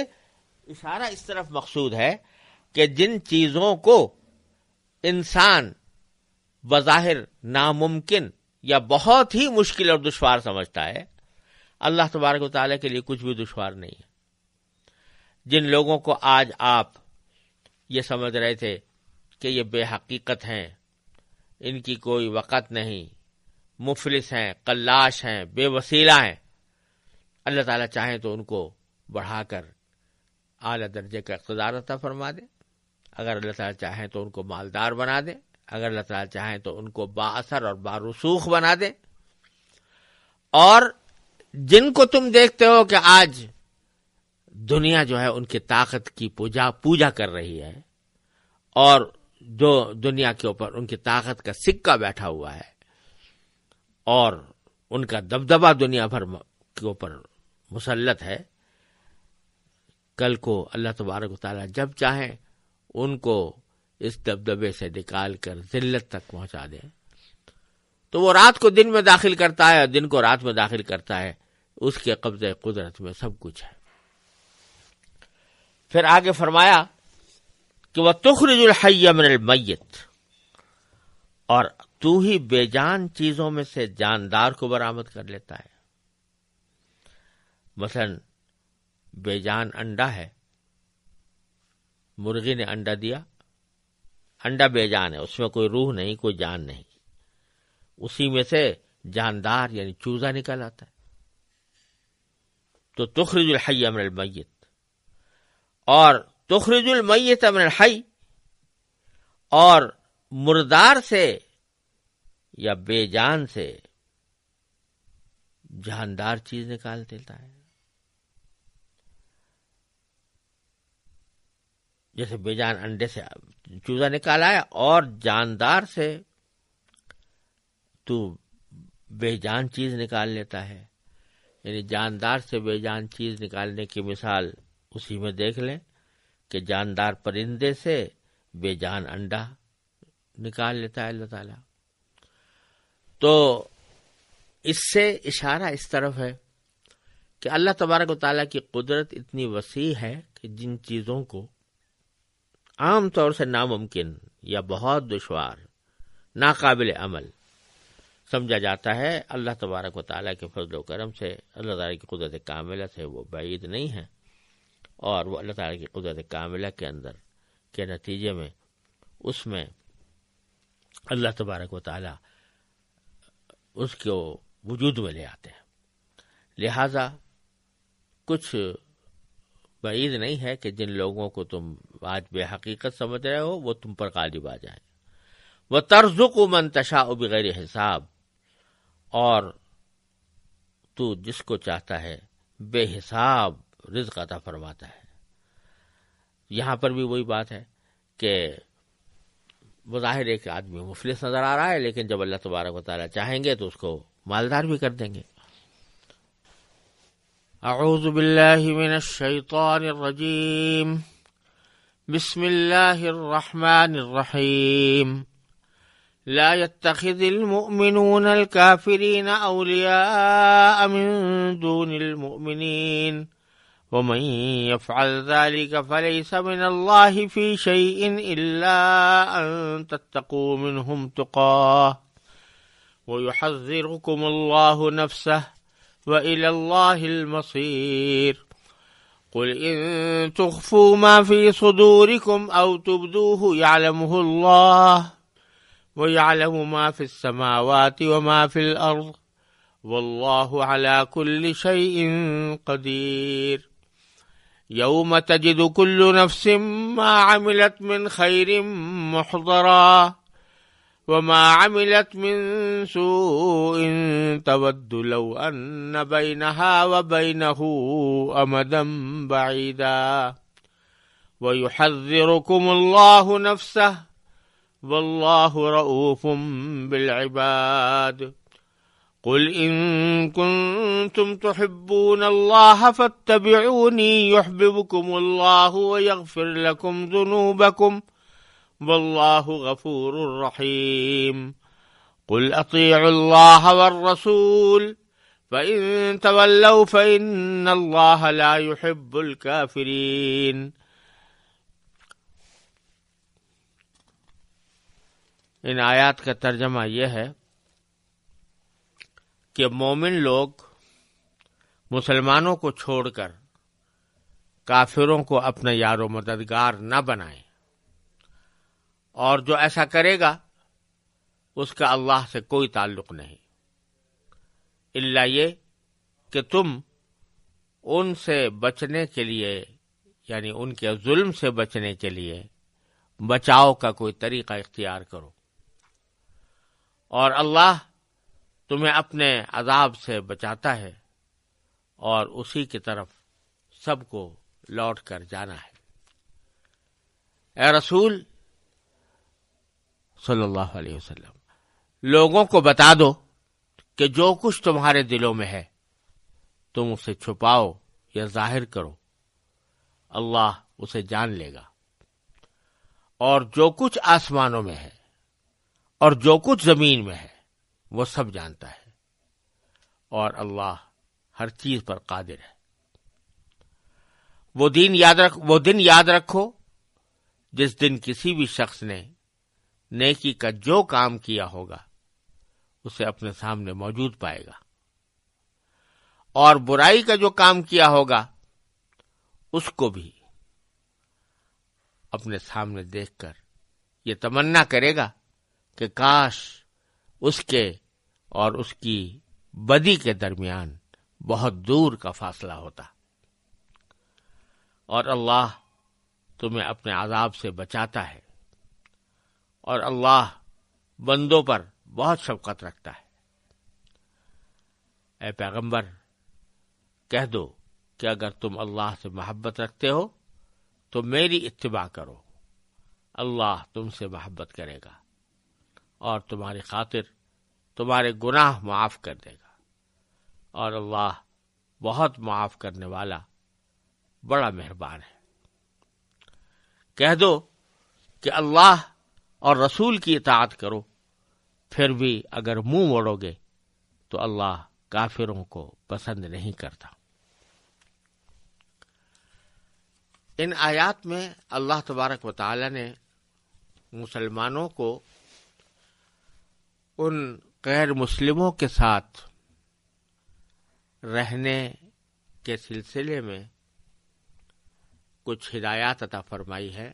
اشارہ اس طرف مقصود ہے کہ جن چیزوں کو انسان بظاہر ناممکن یا بہت ہی مشکل اور دشوار سمجھتا ہے، اللہ تبارک و تعالیٰ کے لیے کچھ بھی دشوار نہیں ہے۔ جن لوگوں کو آج آپ یہ سمجھ رہے تھے کہ یہ بے حقیقت ہیں، ان کی کوئی وقت نہیں، مفلس ہیں، قلاش ہیں، بے وسیلہ ہیں، اللہ تعالیٰ چاہیں تو ان کو بڑھا کر اعلیٰ درجے کا اقتدار عطا فرما دے، اگر اللہ تعالیٰ چاہیں تو ان کو مالدار بنا دے، اگر اللہ تعالیٰ چاہیں تو ان کو با اثر اور بارسوخ بنا دے۔ اور جن کو تم دیکھتے ہو کہ آج دنیا جو ہے ان کی طاقت کی پوجا کر رہی ہے اور جو دنیا کے اوپر ان کی طاقت کا سکہ بیٹھا ہوا ہے اور ان کا دبدبہ دنیا بھر کے اوپر مسلط ہے، کل کو اللہ تبارک و تعالیٰ جب چاہیں ان کو اس دبدبے سے نکال کر ذلت تک پہنچا دے، تو وہ رات کو دن میں داخل کرتا ہے اور دن کو رات میں داخل کرتا ہے، اس کے قبضے قدرت میں سب کچھ ہے۔ پھر آگے فرمایا کہ وَتُخْرِجُ الْحَيَّ مِنَ الْمَيِّتِ، اور تو ہی بے جان چیزوں میں سے جاندار کو برآمد کر لیتا ہے۔ مثلا بے جان انڈا ہے، مرغی نے انڈا دیا، انڈا بے جان ہے، اس میں کوئی روح نہیں، کوئی جان نہیں، اسی میں سے جاندار یعنی چوزا نکل آتا ہے۔ تو تخرج الحی من المیت، اور تخرج المیت من الحی، اور مردار سے یا بے جان سے جاندار چیز نکال دیتا ہے۔ جیسے بے جان انڈے سے چوزا نکالا ہے اور جاندار سے تو بے جان چیز نکال لیتا ہے، یعنی جاندار سے بے جان چیز نکالنے کی مثال اسی میں دیکھ لیں کہ جاندار پرندے سے بے جان انڈا نکال لیتا ہے اللہ تعالیٰ۔ تو اس سے اشارہ اس طرف ہے کہ اللہ تبارک و تعالیٰ کی قدرت اتنی وسیع ہے کہ جن چیزوں کو عام طور سے ناممکن یا بہت دشوار، ناقابل عمل سمجھا جاتا ہے، اللہ تبارک و تعالیٰ کے فضل و کرم سے، اللہ تعالیٰ کی قدرت کاملہ سے وہ بعید نہیں ہے، اور وہ اللہ تعالیٰ کی قدرت کاملہ کے اندر کے نتیجے میں اس میں اللہ تبارک و تعالیٰ اس کو وجود میں لے آتے ہیں۔ لہذا کچھ بعید نہیں ہے کہ جن لوگوں کو تم آج بے حقیقت سمجھ رہے ہو وہ تم پر غالب آ جائیں۔ وَتَرْزُقُ مَن تَشَاءُ بِغَيْرِ حساب، اور تو جس کو چاہتا ہے بے حساب رزق عطا فرماتا ہے۔ یہاں پر بھی وہی بات ہے کہ بظاہر ایک آدمی مفلس نظر آ رہا ہے، لیکن جب اللہ تبارک و تعالیٰ چاہیں گے تو اس کو مالدار بھی کر دیں گے۔ اعوذ باللہ من الشیطان الرجیم، بسم اللہ الرحمن الرحیم۔ لا يتخذ المؤمنون الكافرين أولياء من دون المؤمنين ومن يفعل ذلك فليس من الله في شيء إلا أن تتقوا منهم تقاه ويحذركم الله نفسه وإلى الله المصير قل إن تخفوا ما في صدوركم أو تبدوه يعلمه الله وَيَعْلَمُ مَا فِي السَّمَاوَاتِ وَمَا فِي الْأَرْضِ وَاللَّهُ عَلَى كُلِّ شَيْءٍ قَدِيرٌ يَوْمَ تَجِدُ كُلُّ نَفْسٍ مَا عَمِلَتْ مِنْ خَيْرٍ مُحْضَرًا وَمَا عَمِلَتْ مِنْ سُوءٍ تَوَدُّ لَوْ أَنَّ بَيْنَهَا وَبَيْنَهُ أَمَدًا بَعِيدًا وَيُحَذِّرُكُمُ اللَّهُ نَفْسَهُ واللہ رؤوف بالعباد قل ان کنتم تحبون اللہ فاتبعونی یحببکم اللہ ویغفر لکم ذنوبکم واللہ غفور رحیم قل اطیعوا اللہ والرسول فإن تولوا فإن اللہ لا يحب الكافرین۔ ان آیات کا ترجمہ یہ ہے کہ مومن لوگ مسلمانوں کو چھوڑ کر کافروں کو اپنا یار و مددگار نہ بنائیں، اور جو ایسا کرے گا اس کا اللہ سے کوئی تعلق نہیں، الا یہ کہ تم ان سے بچنے کے لیے، یعنی ان کے ظلم سے بچنے کے لیے بچاؤ کا کوئی طریقہ اختیار کرو، اور اللہ تمہیں اپنے عذاب سے بچاتا ہے اور اسی کی طرف سب کو لوٹ کر جانا ہے۔ اے رسول صلی اللہ علیہ وسلم، لوگوں کو بتا دو کہ جو کچھ تمہارے دلوں میں ہے تم اسے چھپاؤ یا ظاہر کرو، اللہ اسے جان لے گا، اور جو کچھ آسمانوں میں ہے اور جو کچھ زمین میں ہے وہ سب جانتا ہے، اور اللہ ہر چیز پر قادر ہے۔ وہ دن یاد رکھو جس دن کسی بھی شخص نے نیکی کا جو کام کیا ہوگا اسے اپنے سامنے موجود پائے گا، اور برائی کا جو کام کیا ہوگا اس کو بھی اپنے سامنے دیکھ کر یہ تمنا کرے گا کہ کاش اس کے اور اس کی بدی کے درمیان بہت دور کا فاصلہ ہوتا۔ اور اللہ تمہیں اپنے عذاب سے بچاتا ہے، اور اللہ بندوں پر بہت شفقت رکھتا ہے۔ اے پیغمبر، کہہ دو کہ اگر تم اللہ سے محبت رکھتے ہو تو میری اتباع کرو، اللہ تم سے محبت کرے گا اور تمہاری خاطر تمہارے گناہ معاف کر دے گا، اور اللہ بہت معاف کرنے والا بڑا مہربان ہے۔ کہہ دو کہ اللہ اور رسول کی اطاعت کرو پھر بھی اگر منہ موڑو گے تو اللہ کافروں کو پسند نہیں کرتا۔ ان آیات میں اللہ تبارک و تعالی نے مسلمانوں کو ان غیر مسلموں کے ساتھ رہنے کے سلسلے میں کچھ ہدایات عطا فرمائی ہے،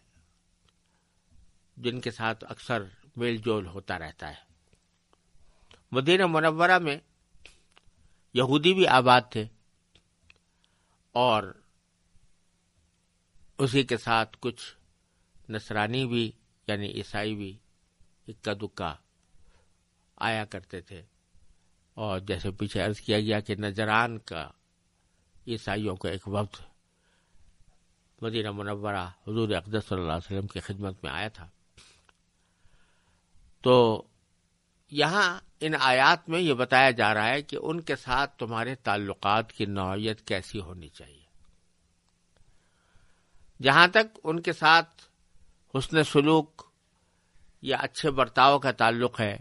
جن کے ساتھ اکثر میل جول ہوتا رہتا ہے۔ مدینہ منورہ میں یہودی بھی آباد تھے اور اسی کے ساتھ کچھ نصرانی بھی یعنی عیسائی بھی اکا دکا آیا کرتے تھے، اور جیسے پیچھے عرض کیا گیا کہ نجران کا عیسائیوں کا ایک وفد مدینہ منورہ حضور اقدس صلی اللہ علیہ وسلم کی خدمت میں آیا تھا۔ تو یہاں ان آیات میں یہ بتایا جا رہا ہے کہ ان کے ساتھ تمہارے تعلقات کی نوعیت کیسی ہونی چاہیے۔ جہاں تک ان کے ساتھ حسن سلوک یا اچھے برتاؤ کا تعلق ہے،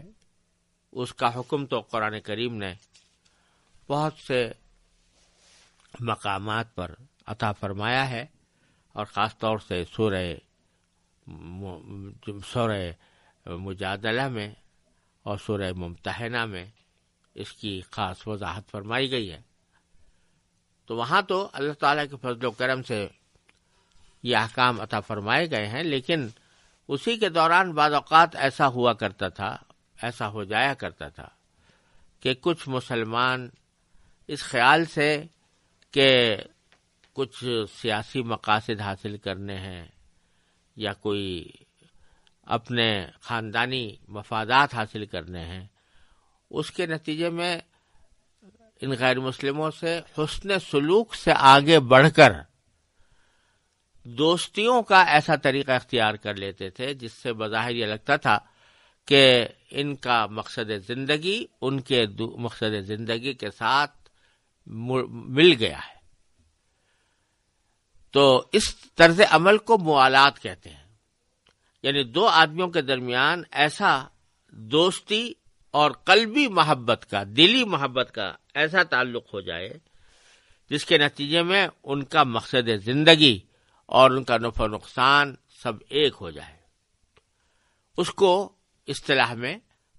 اس کا حکم تو قرآن کریم نے بہت سے مقامات پر عطا فرمایا ہے، اور خاص طور سے سورہ مجادلہ میں اور سورہ ممتحنہ میں اس کی خاص وضاحت فرمائی گئی ہے۔ تو وہاں تو اللہ تعالیٰ کے فضل و کرم سے یہ احکام عطا فرمائے گئے ہیں، لیکن اسی کے دوران بعض اوقات ایسا ہوا کرتا تھا، ایسا ہو جایا کرتا تھا کہ کچھ مسلمان اس خیال سے کہ کچھ سیاسی مقاصد حاصل کرنے ہیں یا کوئی اپنے خاندانی مفادات حاصل کرنے ہیں، اس کے نتیجے میں ان غیر مسلموں سے حسن سلوک سے آگے بڑھ کر دوستیوں کا ایسا طریقہ اختیار کر لیتے تھے جس سے بظاہر یہ لگتا تھا کہ ان کا مقصد زندگی ان کے مقصد زندگی کے ساتھ مل گیا ہے۔ تو اس طرز عمل کو موالات کہتے ہیں، یعنی دو آدمیوں کے درمیان ایسا دوستی اور قلبی محبت کا، دلی محبت کا ایسا تعلق ہو جائے جس کے نتیجے میں ان کا مقصد زندگی اور ان کا نفع و نقصان سب ایک ہو جائے۔ اس کو اصطلاح میں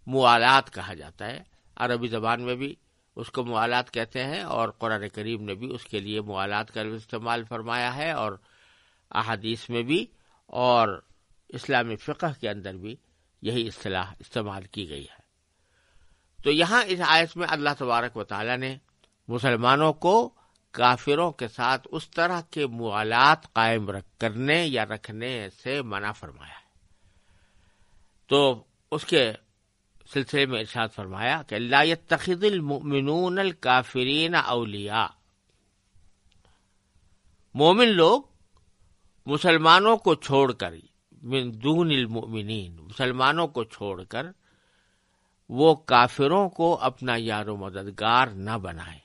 موالات کہا جاتا ہے، عربی زبان میں بھی اس کو موالات کہتے ہیں، اور قرآن کریم نے بھی اس کے لیے موالات کا استعمال فرمایا ہے، اور احادیث میں بھی اور اسلامی فقہ کے اندر بھی یہی اصطلاح استعمال کی گئی ہے۔ تو یہاں اس آیت میں اللہ تبارک و تعالی نے مسلمانوں کو کافروں کے ساتھ اس طرح کے موالات قائم کرنے یا رکھنے سے منع فرمایا ہے۔ تو اس کے سلسلے میں ارشاد فرمایا کہ لا يتخذ المؤمنون الکافرین اولیاء، مومن لوگ مسلمانوں کو چھوڑ کر، من دون المؤمنین، مسلمانوں کو چھوڑ کر وہ کافروں کو اپنا یار و مددگار نہ بنائیں۔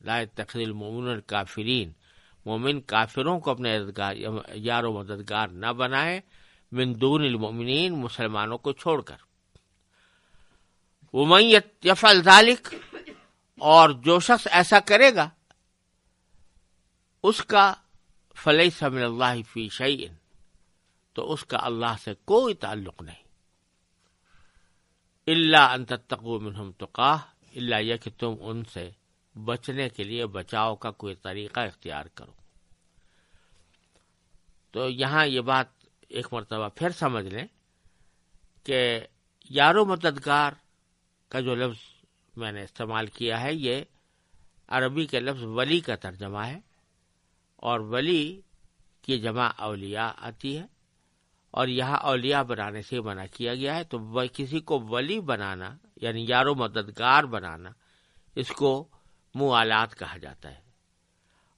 لا يتخذ المؤمنون الکافرین، مومن کافروں کو اپنے یار و مددگار نہ بنائیں، من دون المؤمنین، مسلمانوں کو چھوڑ کر۔ ومن یفعل ذلک، اور جو شخص ایسا کرے گا اس کا فلیس من اللہ فی شیء، تو اس کا اللہ سے کوئی تعلق نہیں۔ الا ان تتقوا منہم تقاہ، الا یہ کہ تم ان سے بچنے کے لیے بچاؤ کا کوئی طریقہ اختیار کرو۔ تو یہاں یہ بات ایک مرتبہ پھر سمجھ لیں کہ یار و مددگار کا جو لفظ میں نے استعمال کیا ہے یہ عربی کے لفظ ولی کا ترجمہ ہے، اور ولی کی جمع اولیاء آتی ہے، اور یہاں اولیاء بنانے سے منع کیا گیا ہے۔ تو کسی کو ولی بنانا یعنی یار و مددگار بنانا، اس کو موالات کہا جاتا ہے،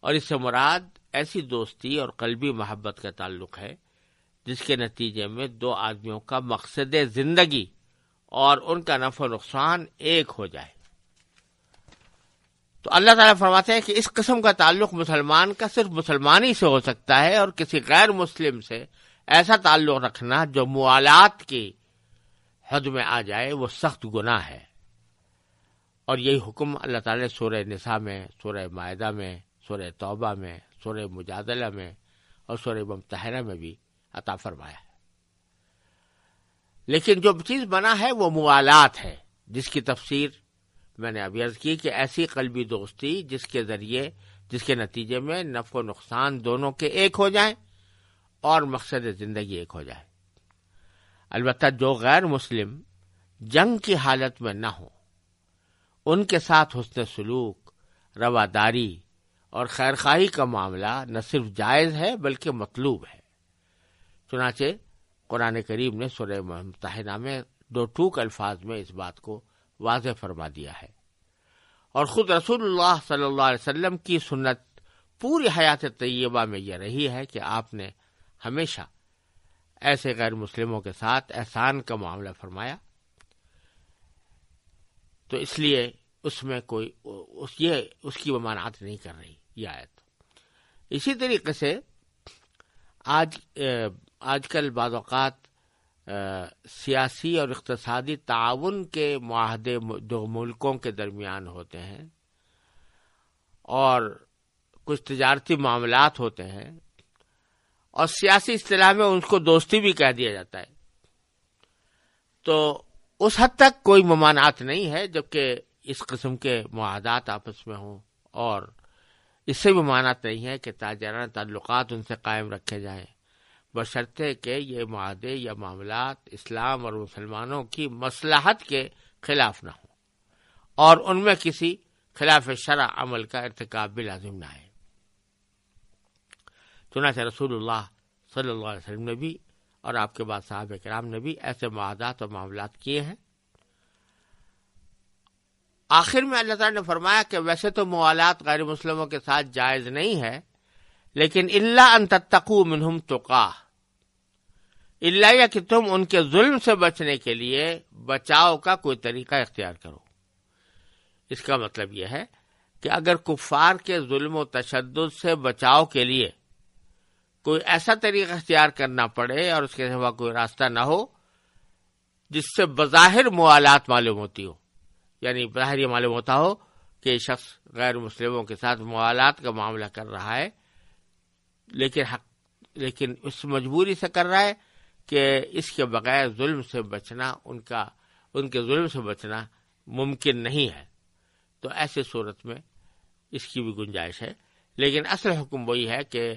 اور اس سے مراد ایسی دوستی اور قلبی محبت کا تعلق ہے جس کے نتیجے میں دو آدمیوں کا مقصد زندگی اور ان کا نفع و نقصان ایک ہو جائے۔ تو اللہ تعالیٰ فرماتے ہیں کہ اس قسم کا تعلق مسلمان کا صرف مسلمان ہی سے ہو سکتا ہے، اور کسی غیر مسلم سے ایسا تعلق رکھنا جو موالات کی حد میں آ جائے وہ سخت گناہ ہے، اور یہی حکم اللہ تعالی نے سورہ نساء میں، سورہ مائدہ میں، سورہ توبہ میں، سورہ مجادلہ میں اور سورہ ممتحنہ میں بھی عطا فرمایا ہے۔ لیکن جو چیز منع ہے وہ موالات ہے، جس کی تفسیر میں نے ابھی عرض کی کہ ایسی قلبی دوستی جس کے ذریعے، جس کے نتیجے میں نفع و نقصان دونوں کے ایک ہو جائیں اور مقصد زندگی ایک ہو جائے۔ البتہ جو غیر مسلم جنگ کی حالت میں نہ ہوں، ان کے ساتھ حسن سلوک، رواداری اور خیرخواہی کا معاملہ نہ صرف جائز ہے بلکہ مطلوب ہے۔ چنانچہ قرآن کریم نے سورہ ممتحنہ میں دو ٹوک الفاظ میں اس بات کو واضح فرما دیا ہے، اور خود رسول اللہ صلی اللہ علیہ وسلم کی سنت پوری حیات طیبہ میں یہ رہی ہے کہ آپ نے ہمیشہ ایسے غیر مسلموں کے ساتھ احسان کا معاملہ فرمایا۔ تو اس لیے اس میں کوئی اس کی ممانعت نہیں کر رہی یہ آیت۔ اسی طریقے سے آج کل بعض اوقات سیاسی اور اقتصادی تعاون کے معاہدے دو ملکوں کے درمیان ہوتے ہیں اور کچھ تجارتی معاملات ہوتے ہیں، اور سیاسی اصطلاح میں ان کو دوستی بھی کہہ دیا جاتا ہے، تو اس حد تک کوئی ممانعت نہیں ہے جبکہ اس قسم کے معاہدات آپس میں ہوں، اور اس سے بھی ممانعت نہیں ہے کہ تاجرانہ تعلقات ان سے قائم رکھے جائیں، بشرطے کہ یہ معاہدے یا معاملات اسلام اور مسلمانوں کی مصلحت کے خلاف نہ ہوں اور ان میں کسی خلاف شرع عمل کا ارتکاب بھی لازم نہ ہے۔ چنانچہ رسول اللہ صلی اللہ علیہ وسلم نے بھی اور آپ کے بعد صحابہ کرام نے بھی ایسے معاہدات اور معاملات کیے ہیں۔ آخر میں اللہ تعالیٰ نے فرمایا کہ ویسے تو موالات غیر مسلموں کے ساتھ جائز نہیں ہے، لیکن الا ان تتقوا منہم تقاہ، اللہ یا کہ تم ان کے ظلم سے بچنے کے لیے بچاؤ کا کوئی طریقہ اختیار کرو۔ اس کا مطلب یہ ہے کہ اگر کفار کے ظلم و تشدد سے بچاؤ کے لیے کوئی ایسا طریقہ اختیار کرنا پڑے اور اس کے سوا کوئی راستہ نہ ہو جس سے بظاہر موالات معلوم ہوتی ہو، یعنی بظاہر یہ معلوم ہوتا ہو کہ شخص غیر مسلموں کے ساتھ موالات کا معاملہ کر رہا ہے، لیکن اس مجبوری سے کر رہا ہے کہ اس کے بغیر ظلم سے بچنا، ان کے ظلم سے بچنا ممکن نہیں ہے، تو ایسے صورت میں اس کی بھی گنجائش ہے۔ لیکن اصل حکم وہی ہے کہ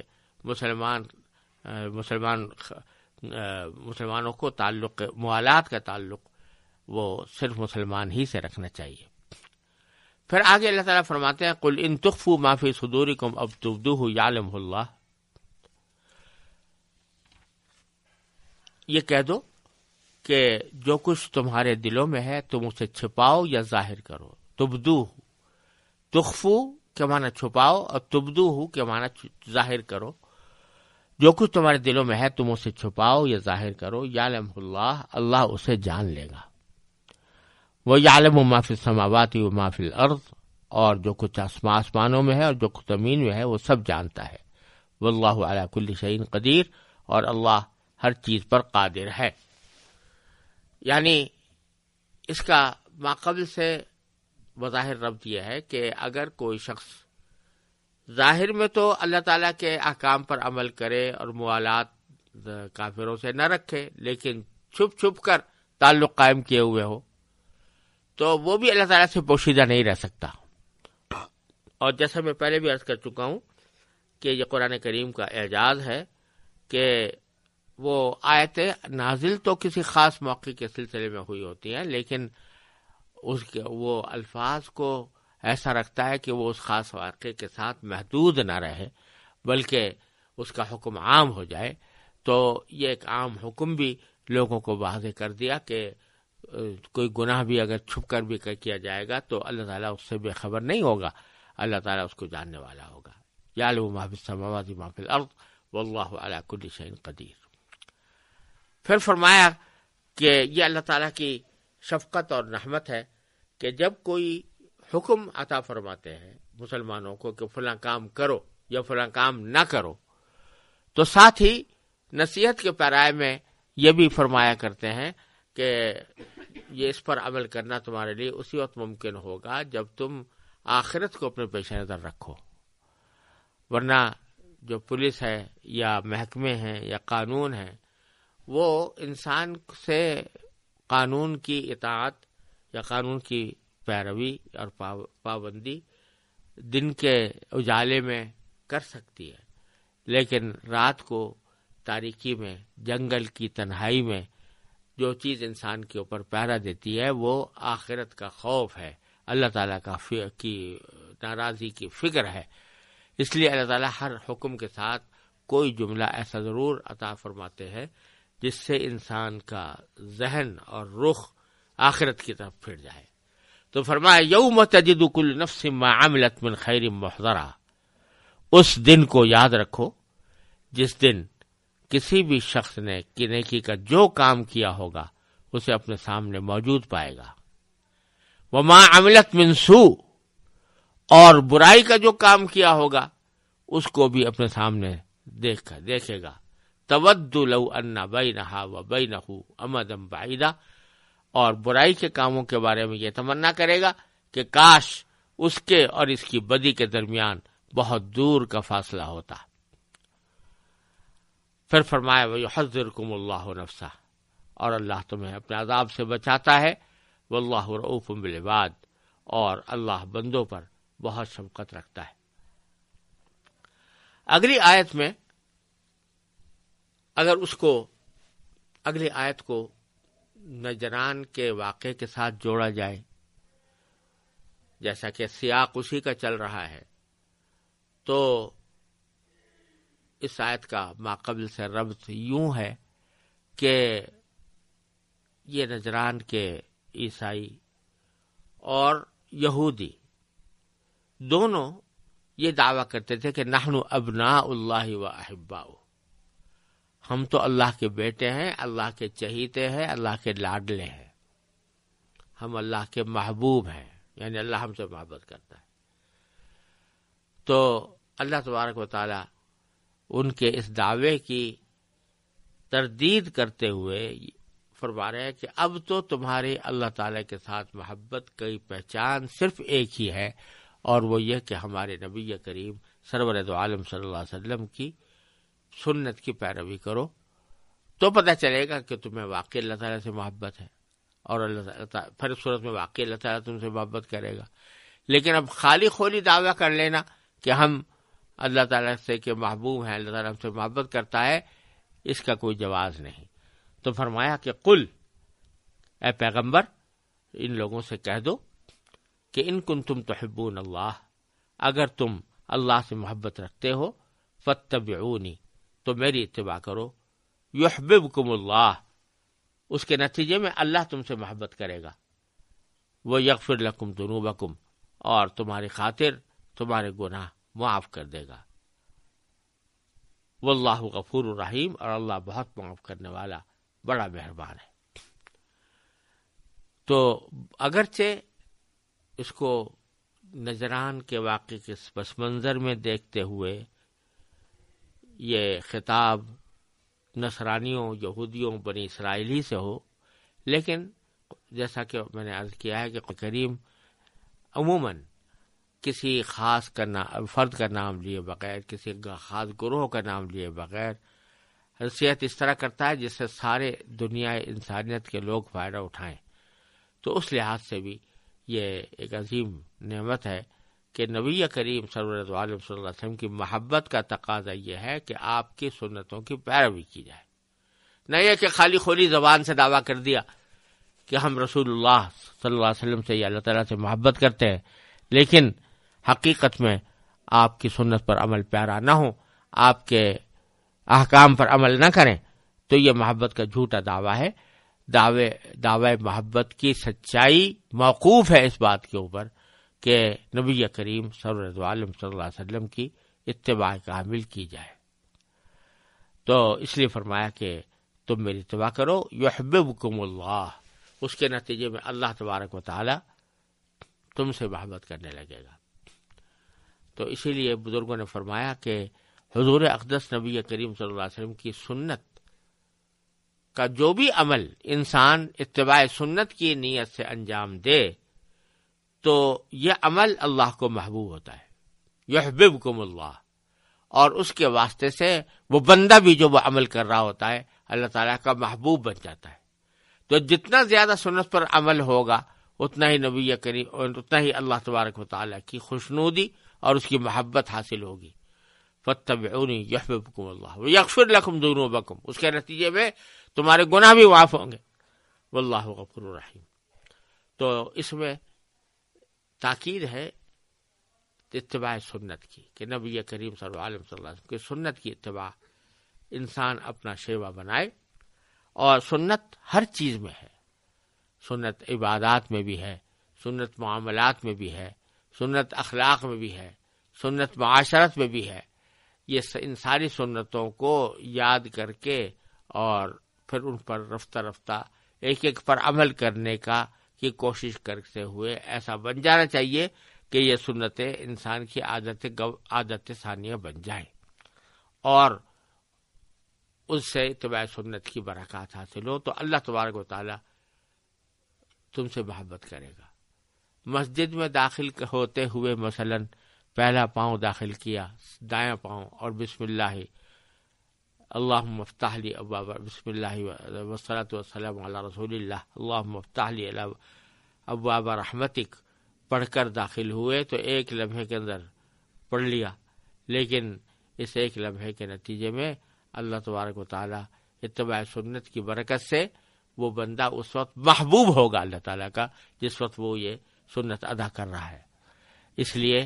مسلمانوں کو تعلق موالات کا تعلق وہ صرف مسلمان ہی سے رکھنا چاہیے۔ پھر آگے اللہ تعالیٰ فرماتے ہیں قل ان تخفوا ما فی صدورکم او تبدوہ یعلمہ اللہ، یہ کہہ دو کہ جو کچھ تمہارے دلوں میں ہے تم اسے چھپاؤ یا ظاہر کرو۔ تبدوہ، تخفو کے معنی چھپاؤ اور تبدوہ کے معنی ظاہر کرو۔ جو کچھ تمہارے دلوں میں ہے تم اسے چھپاؤ یا ظاہر کرو، یعلم اللہ، اللہ اسے جان لے گا۔ وہ یعلم ما فی السماوات و ما فی الارض، اور جو کچھ آسمانوں میں ہے اور جو کچھ زمین میں ہے وہ سب جانتا ہے۔ واللہ علی کل شیء قدیر، اور اللہ ہر چیز پر قادر ہے۔ یعنی اس کا ماقبل سے بظاہر ربط یہ ہے کہ اگر کوئی شخص ظاہر میں تو اللہ تعالیٰ کے احکام پر عمل کرے اور موالات کافروں سے نہ رکھے، لیکن چھپ چھپ کر تعلق قائم کیے ہوئے ہو، تو وہ بھی اللہ تعالیٰ سے پوشیدہ نہیں رہ سکتا۔ اور جیسا میں پہلے بھی عرض کر چکا ہوں کہ یہ قرآن کریم کا اعجاز ہے کہ وہ آیتیں نازل تو کسی خاص موقع کے سلسلے میں ہوئی ہوتی ہیں، لیکن وہ الفاظ کو ایسا رکھتا ہے کہ وہ اس خاص واقعے کے ساتھ محدود نہ رہے بلکہ اس کا حکم عام ہو جائے۔ تو یہ ایک عام حکم بھی لوگوں کو واضح کر دیا کہ کوئی گناہ بھی اگر چھپ کر بھی کیا جائے گا تو اللہ تعالیٰ اس سے بے خبر نہیں ہوگا، اللہ تعالیٰ اس کو جاننے والا ہوگا۔ یعلم ما فی السماوات و ما فی الارض واللہ علی کل شیء قدیر۔ پھر فرمایا کہ یہ اللہ تعالیٰ کی شفقت اور رحمت ہے کہ جب کوئی حکم عطا فرماتے ہیں مسلمانوں کو کہ فلاں کام کرو یا فلاں کام نہ کرو، تو ساتھ ہی نصیحت کے پیرائے میں یہ بھی فرمایا کرتے ہیں کہ یہ اس پر عمل کرنا تمہارے لیے اسی وقت ممکن ہوگا جب تم آخرت کو اپنے پیش نظر رکھو، ورنہ جو پولیس ہے یا محکمے ہیں یا قانون ہے وہ انسان سے قانون کی اطاعت یا قانون کی پیروی اور پابندی دن کے اجالے میں کر سکتی ہے، لیکن رات کو تاریکی میں جنگل کی تنہائی میں جو چیز انسان کے اوپر پہرا دیتی ہے وہ آخرت کا خوف ہے، اللہ تعالیٰ کی ناراضی کی فکر ہے۔ اس لیے اللہ تعالیٰ ہر حکم کے ساتھ کوئی جملہ ایسا ضرور عطا فرماتے ہیں جس سے انسان کا ذہن اور رخ آخرت کی طرف پھر جائے۔ تو فرمایا یوم تجد کل نفس ما عملت من خیر محضرا، اس دن کو یاد رکھو جس دن کسی بھی شخص نے نیکی کا جو کام کیا ہوگا اسے اپنے سامنے موجود پائے گا، وما عملت من سوء، اور برائی کا جو کام کیا ہوگا اس کو بھی اپنے سامنے دیکھے گا، تود لو ان بینہا وبینہ امدا بعیدا، اور برائی کے کاموں کے بارے میں یہ تمنا کرے گا کہ کاش اس کے اور اس کی بدی کے درمیان بہت دور کا فاصلہ ہوتا۔ پھر فرمایا وَيُحَذِّرُكُمُ اللَّهُ نَفْسَهُ، اور اللہ تمہیں اپنے عذاب سے بچاتا ہے، وَاللَّهُ رَءُوفٌ بِالْعِبَادِ، اور اللہ بندوں پر بہت شفقت رکھتا ہے۔ اگلی آیت میں اگر اگلی آیت کو نجران کے واقعے کے ساتھ جوڑا جائے، جیسا کہ سیاق اسی کا چل رہا ہے، تو اس آیت کا ماقبل سے ربط یوں ہے کہ یہ نجران کے عیسائی اور یہودی دونوں یہ دعویٰ کرتے تھے کہ نحن ابناء اللہ و احباؤہ، ہم تو اللہ کے بیٹے ہیں، اللہ کے چہیتے ہیں، اللہ کے لاڈلے ہیں، ہم اللہ کے محبوب ہیں، یعنی اللہ ہم سے محبت کرتا ہے۔ تو اللہ تبارک و تعالی ان کے اس دعوے کی تردید کرتے ہوئے فرما رہے ہیں کہ اب تو تمہاری اللہ تعالی کے ساتھ محبت کی پہچان صرف ایک ہی ہے، اور وہ یہ کہ ہمارے نبی کریم سرور دو عالم صلی اللہ علیہ وسلم کی سنت کی پیروی کرو، تو پتہ چلے گا کہ تمہیں واقعی اللہ تعالیٰ سے محبت ہے، اور اللہ تعالیٰ پھر اس صورت میں واقعی اللہ تعالیٰ تم سے محبت کرے گا۔ لیکن اب خالی خولی دعویٰ کر لینا کہ ہم اللہ تعالیٰ سے کے محبوب ہیں، اللہ تعالیٰ ہم سے محبت کرتا ہے، اس کا کوئی جواز نہیں۔ تو فرمایا کہ قل، اے پیغمبر ان لوگوں سے کہہ دو کہ ان کنتم تحبون اللہ، اگر تم اللہ سے محبت رکھتے ہو، فاتبعونی، تو میری اتباع کرو، یحببکم اللہ، اس کے نتیجے میں اللہ تم سے محبت کرے گا، ویغفر لکم ذنوبکم، اور تمہاری خاطر تمہارے گناہ معاف کر دے گا، واللہ غفور الرحیم، اور اللہ بہت معاف کرنے والا بڑا مہربان ہے۔ تو اگرچہ اس کو نجران کے واقعے کے پس منظر میں دیکھتے ہوئے یہ خطاب نصرانیوں، یہودیوں، بنی اسرائیلی سے ہو، لیکن جیسا کہ میں نے عرض کیا ہے کہ کریم عموماً کسی خاص فرد کا نام لیے بغیر، کسی خاص گروہ کا نام لیے بغیر حیثیت اس طرح کرتا ہے جس سے سارے دنیا انسانیت کے لوگ فائدہ اٹھائیں۔ تو اس لحاظ سے بھی یہ ایک عظیم نعمت ہے کہ نبی کریم صلی اللہ علیہ وسلم کی محبت کا تقاضا یہ ہے کہ آپ کی سنتوں کی پیروی کی جائے، نہ یہ کہ خالی خولی زبان سے دعویٰ کر دیا کہ ہم رسول اللہ صلی اللہ علیہ وسلم سے یا اللہ تعالیٰ سے محبت کرتے ہیں، لیکن حقیقت میں آپ کی سنت پر عمل پیرا نہ ہو، آپ کے احکام پر عمل نہ کریں، تو یہ محبت کا جھوٹا دعویٰ ہے۔ دعوی محبت کی سچائی موقوف ہے اس بات کے اوپر کہ نبی کریم صلی اللہ علیہ وسلم کی اتباع کامل کی جائے۔ تو اس لیے فرمایا کہ تم میری اتباع کرو، یحببکم اللہ، اس کے نتیجے میں اللہ تبارک و تعالی تم سے محبت کرنے لگے گا۔ تو اسی لیے بزرگوں نے فرمایا کہ حضور اقدس نبی کریم صلی اللہ علیہ وسلم کی سنت کا جو بھی عمل انسان اتباع سنت کی نیت سے انجام دے تو یہ عمل اللہ کو محبوب ہوتا ہے. یحببکم اللہ، اور اس کے واسطے سے وہ بندہ بھی جو وہ عمل کر رہا ہوتا ہے اللہ تعالیٰ کا محبوب بن جاتا ہے. تو جتنا زیادہ سنت پر عمل ہوگا اتنا ہی نبی کریم، اتنا ہی اللہ تبارک و تعالیٰ کی خوشنودی اور اس کی محبت حاصل ہوگی. فاتبعونی یحببکم اللہ ویغفر لکم ذنوبکم، اس کے نتیجے میں تمہارے گناہ بھی معاف ہوں گے. واللہ غفور رحیم. تو اس میں تاکید ہے اتباع سنت کی کہ نبی کریم صلی اللہ علیہ وسلم کی سنت کی اتباع انسان اپنا شیوا بنائے. اور سنت ہر چیز میں ہے، سنت عبادات میں بھی ہے، سنت معاملات میں بھی ہے، سنت اخلاق میں بھی ہے، سنت معاشرت میں بھی ہے. یہ ان ساری سنتوں کو یاد کر کے اور پھر ان پر رفتہ رفتہ ایک ایک پر عمل کرنے کی کوشش کرتے ہوئے ایسا بن جانا چاہیے کہ یہ سنتیں انسان کی عادت ثانیہ بن جائیں اور اس سے اتباع سنت کی برکات حاصل ہو تو اللہ تبارک و تعالیٰ تم سے محبت کرے گا. مسجد میں داخل ہوتے ہوئے مثلا پہلا پاؤں داخل کیا، دایاں پاؤں، اور بسم اللہ اللہم افتح لی ابواب، بسم اللہ والصلاۃ والسلام علی رسول اللہ، اللہم افتح لی ابواب رحمتک پڑھ کر داخل ہوئے تو ایک لمحے کے اندر پڑھ لیا، لیکن اس ایک لمحے کے نتیجے میں اللہ تبارک و تعالیٰ اتباع سنت کی برکت سے وہ بندہ اس وقت محبوب ہوگا اللہ تعالیٰ کا جس وقت وہ یہ سنت ادا کر رہا ہے. اس لیے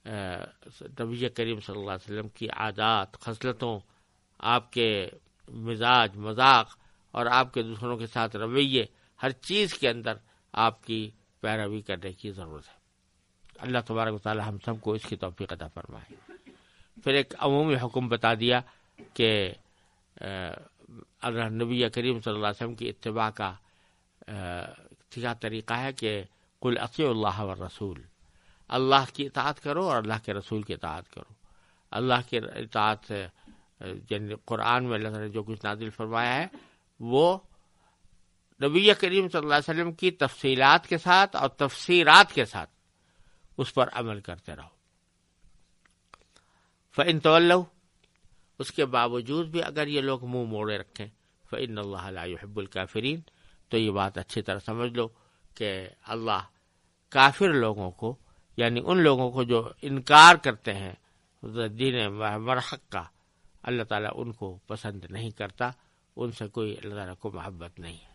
نبی کریم صلی اللہ علیہ وسلم کی عادات، خصلتوں، آپ کے مزاج، مذاق اور آپ کے دوسروں کے ساتھ رویے، ہر چیز کے اندر آپ کی پیروی کرنے کی ضرورت ہے. اللہ تبارک و تعالی ہم سب کو اس کی توفیق عطا فرمائے. پھر ایک عمومی حکم بتا دیا کہ نبی کریم صلی اللہ علیہ وسلم کی اتباع کا کیا طریقہ ہے کہ قل اطیعوا اللہ والرسول، اللہ کی اطاعت کرو اور اللہ کے رسول کی اطاعت کرو. اللہ کی اطاعت یعنی قرآن میں اللہ تعالیٰ نے جو کچھ نازل فرمایا ہے وہ نبی کریم صلی اللہ علیہ وسلم کی تفصیلات کے ساتھ اور تفسیرات کے ساتھ اس پر عمل کرتے رہو. فَإِن تَوَلَّوْا، اس کے باوجود بھی اگر یہ لوگ منہ موڑے رکھیں، فَإِنَّ اللَّهَ لَا يُحِبُّ الْكَافِرِينَ، تو یہ بات اچھی طرح سمجھ لو کہ اللہ کافر لوگوں کو، یعنی ان لوگوں کو جو انکار کرتے ہیں دین مرحق کا، اللہ تعالیٰ ان کو پسند نہیں کرتا، ان سے کوئی اللہ تعالیٰ کو محبت نہیں ہے.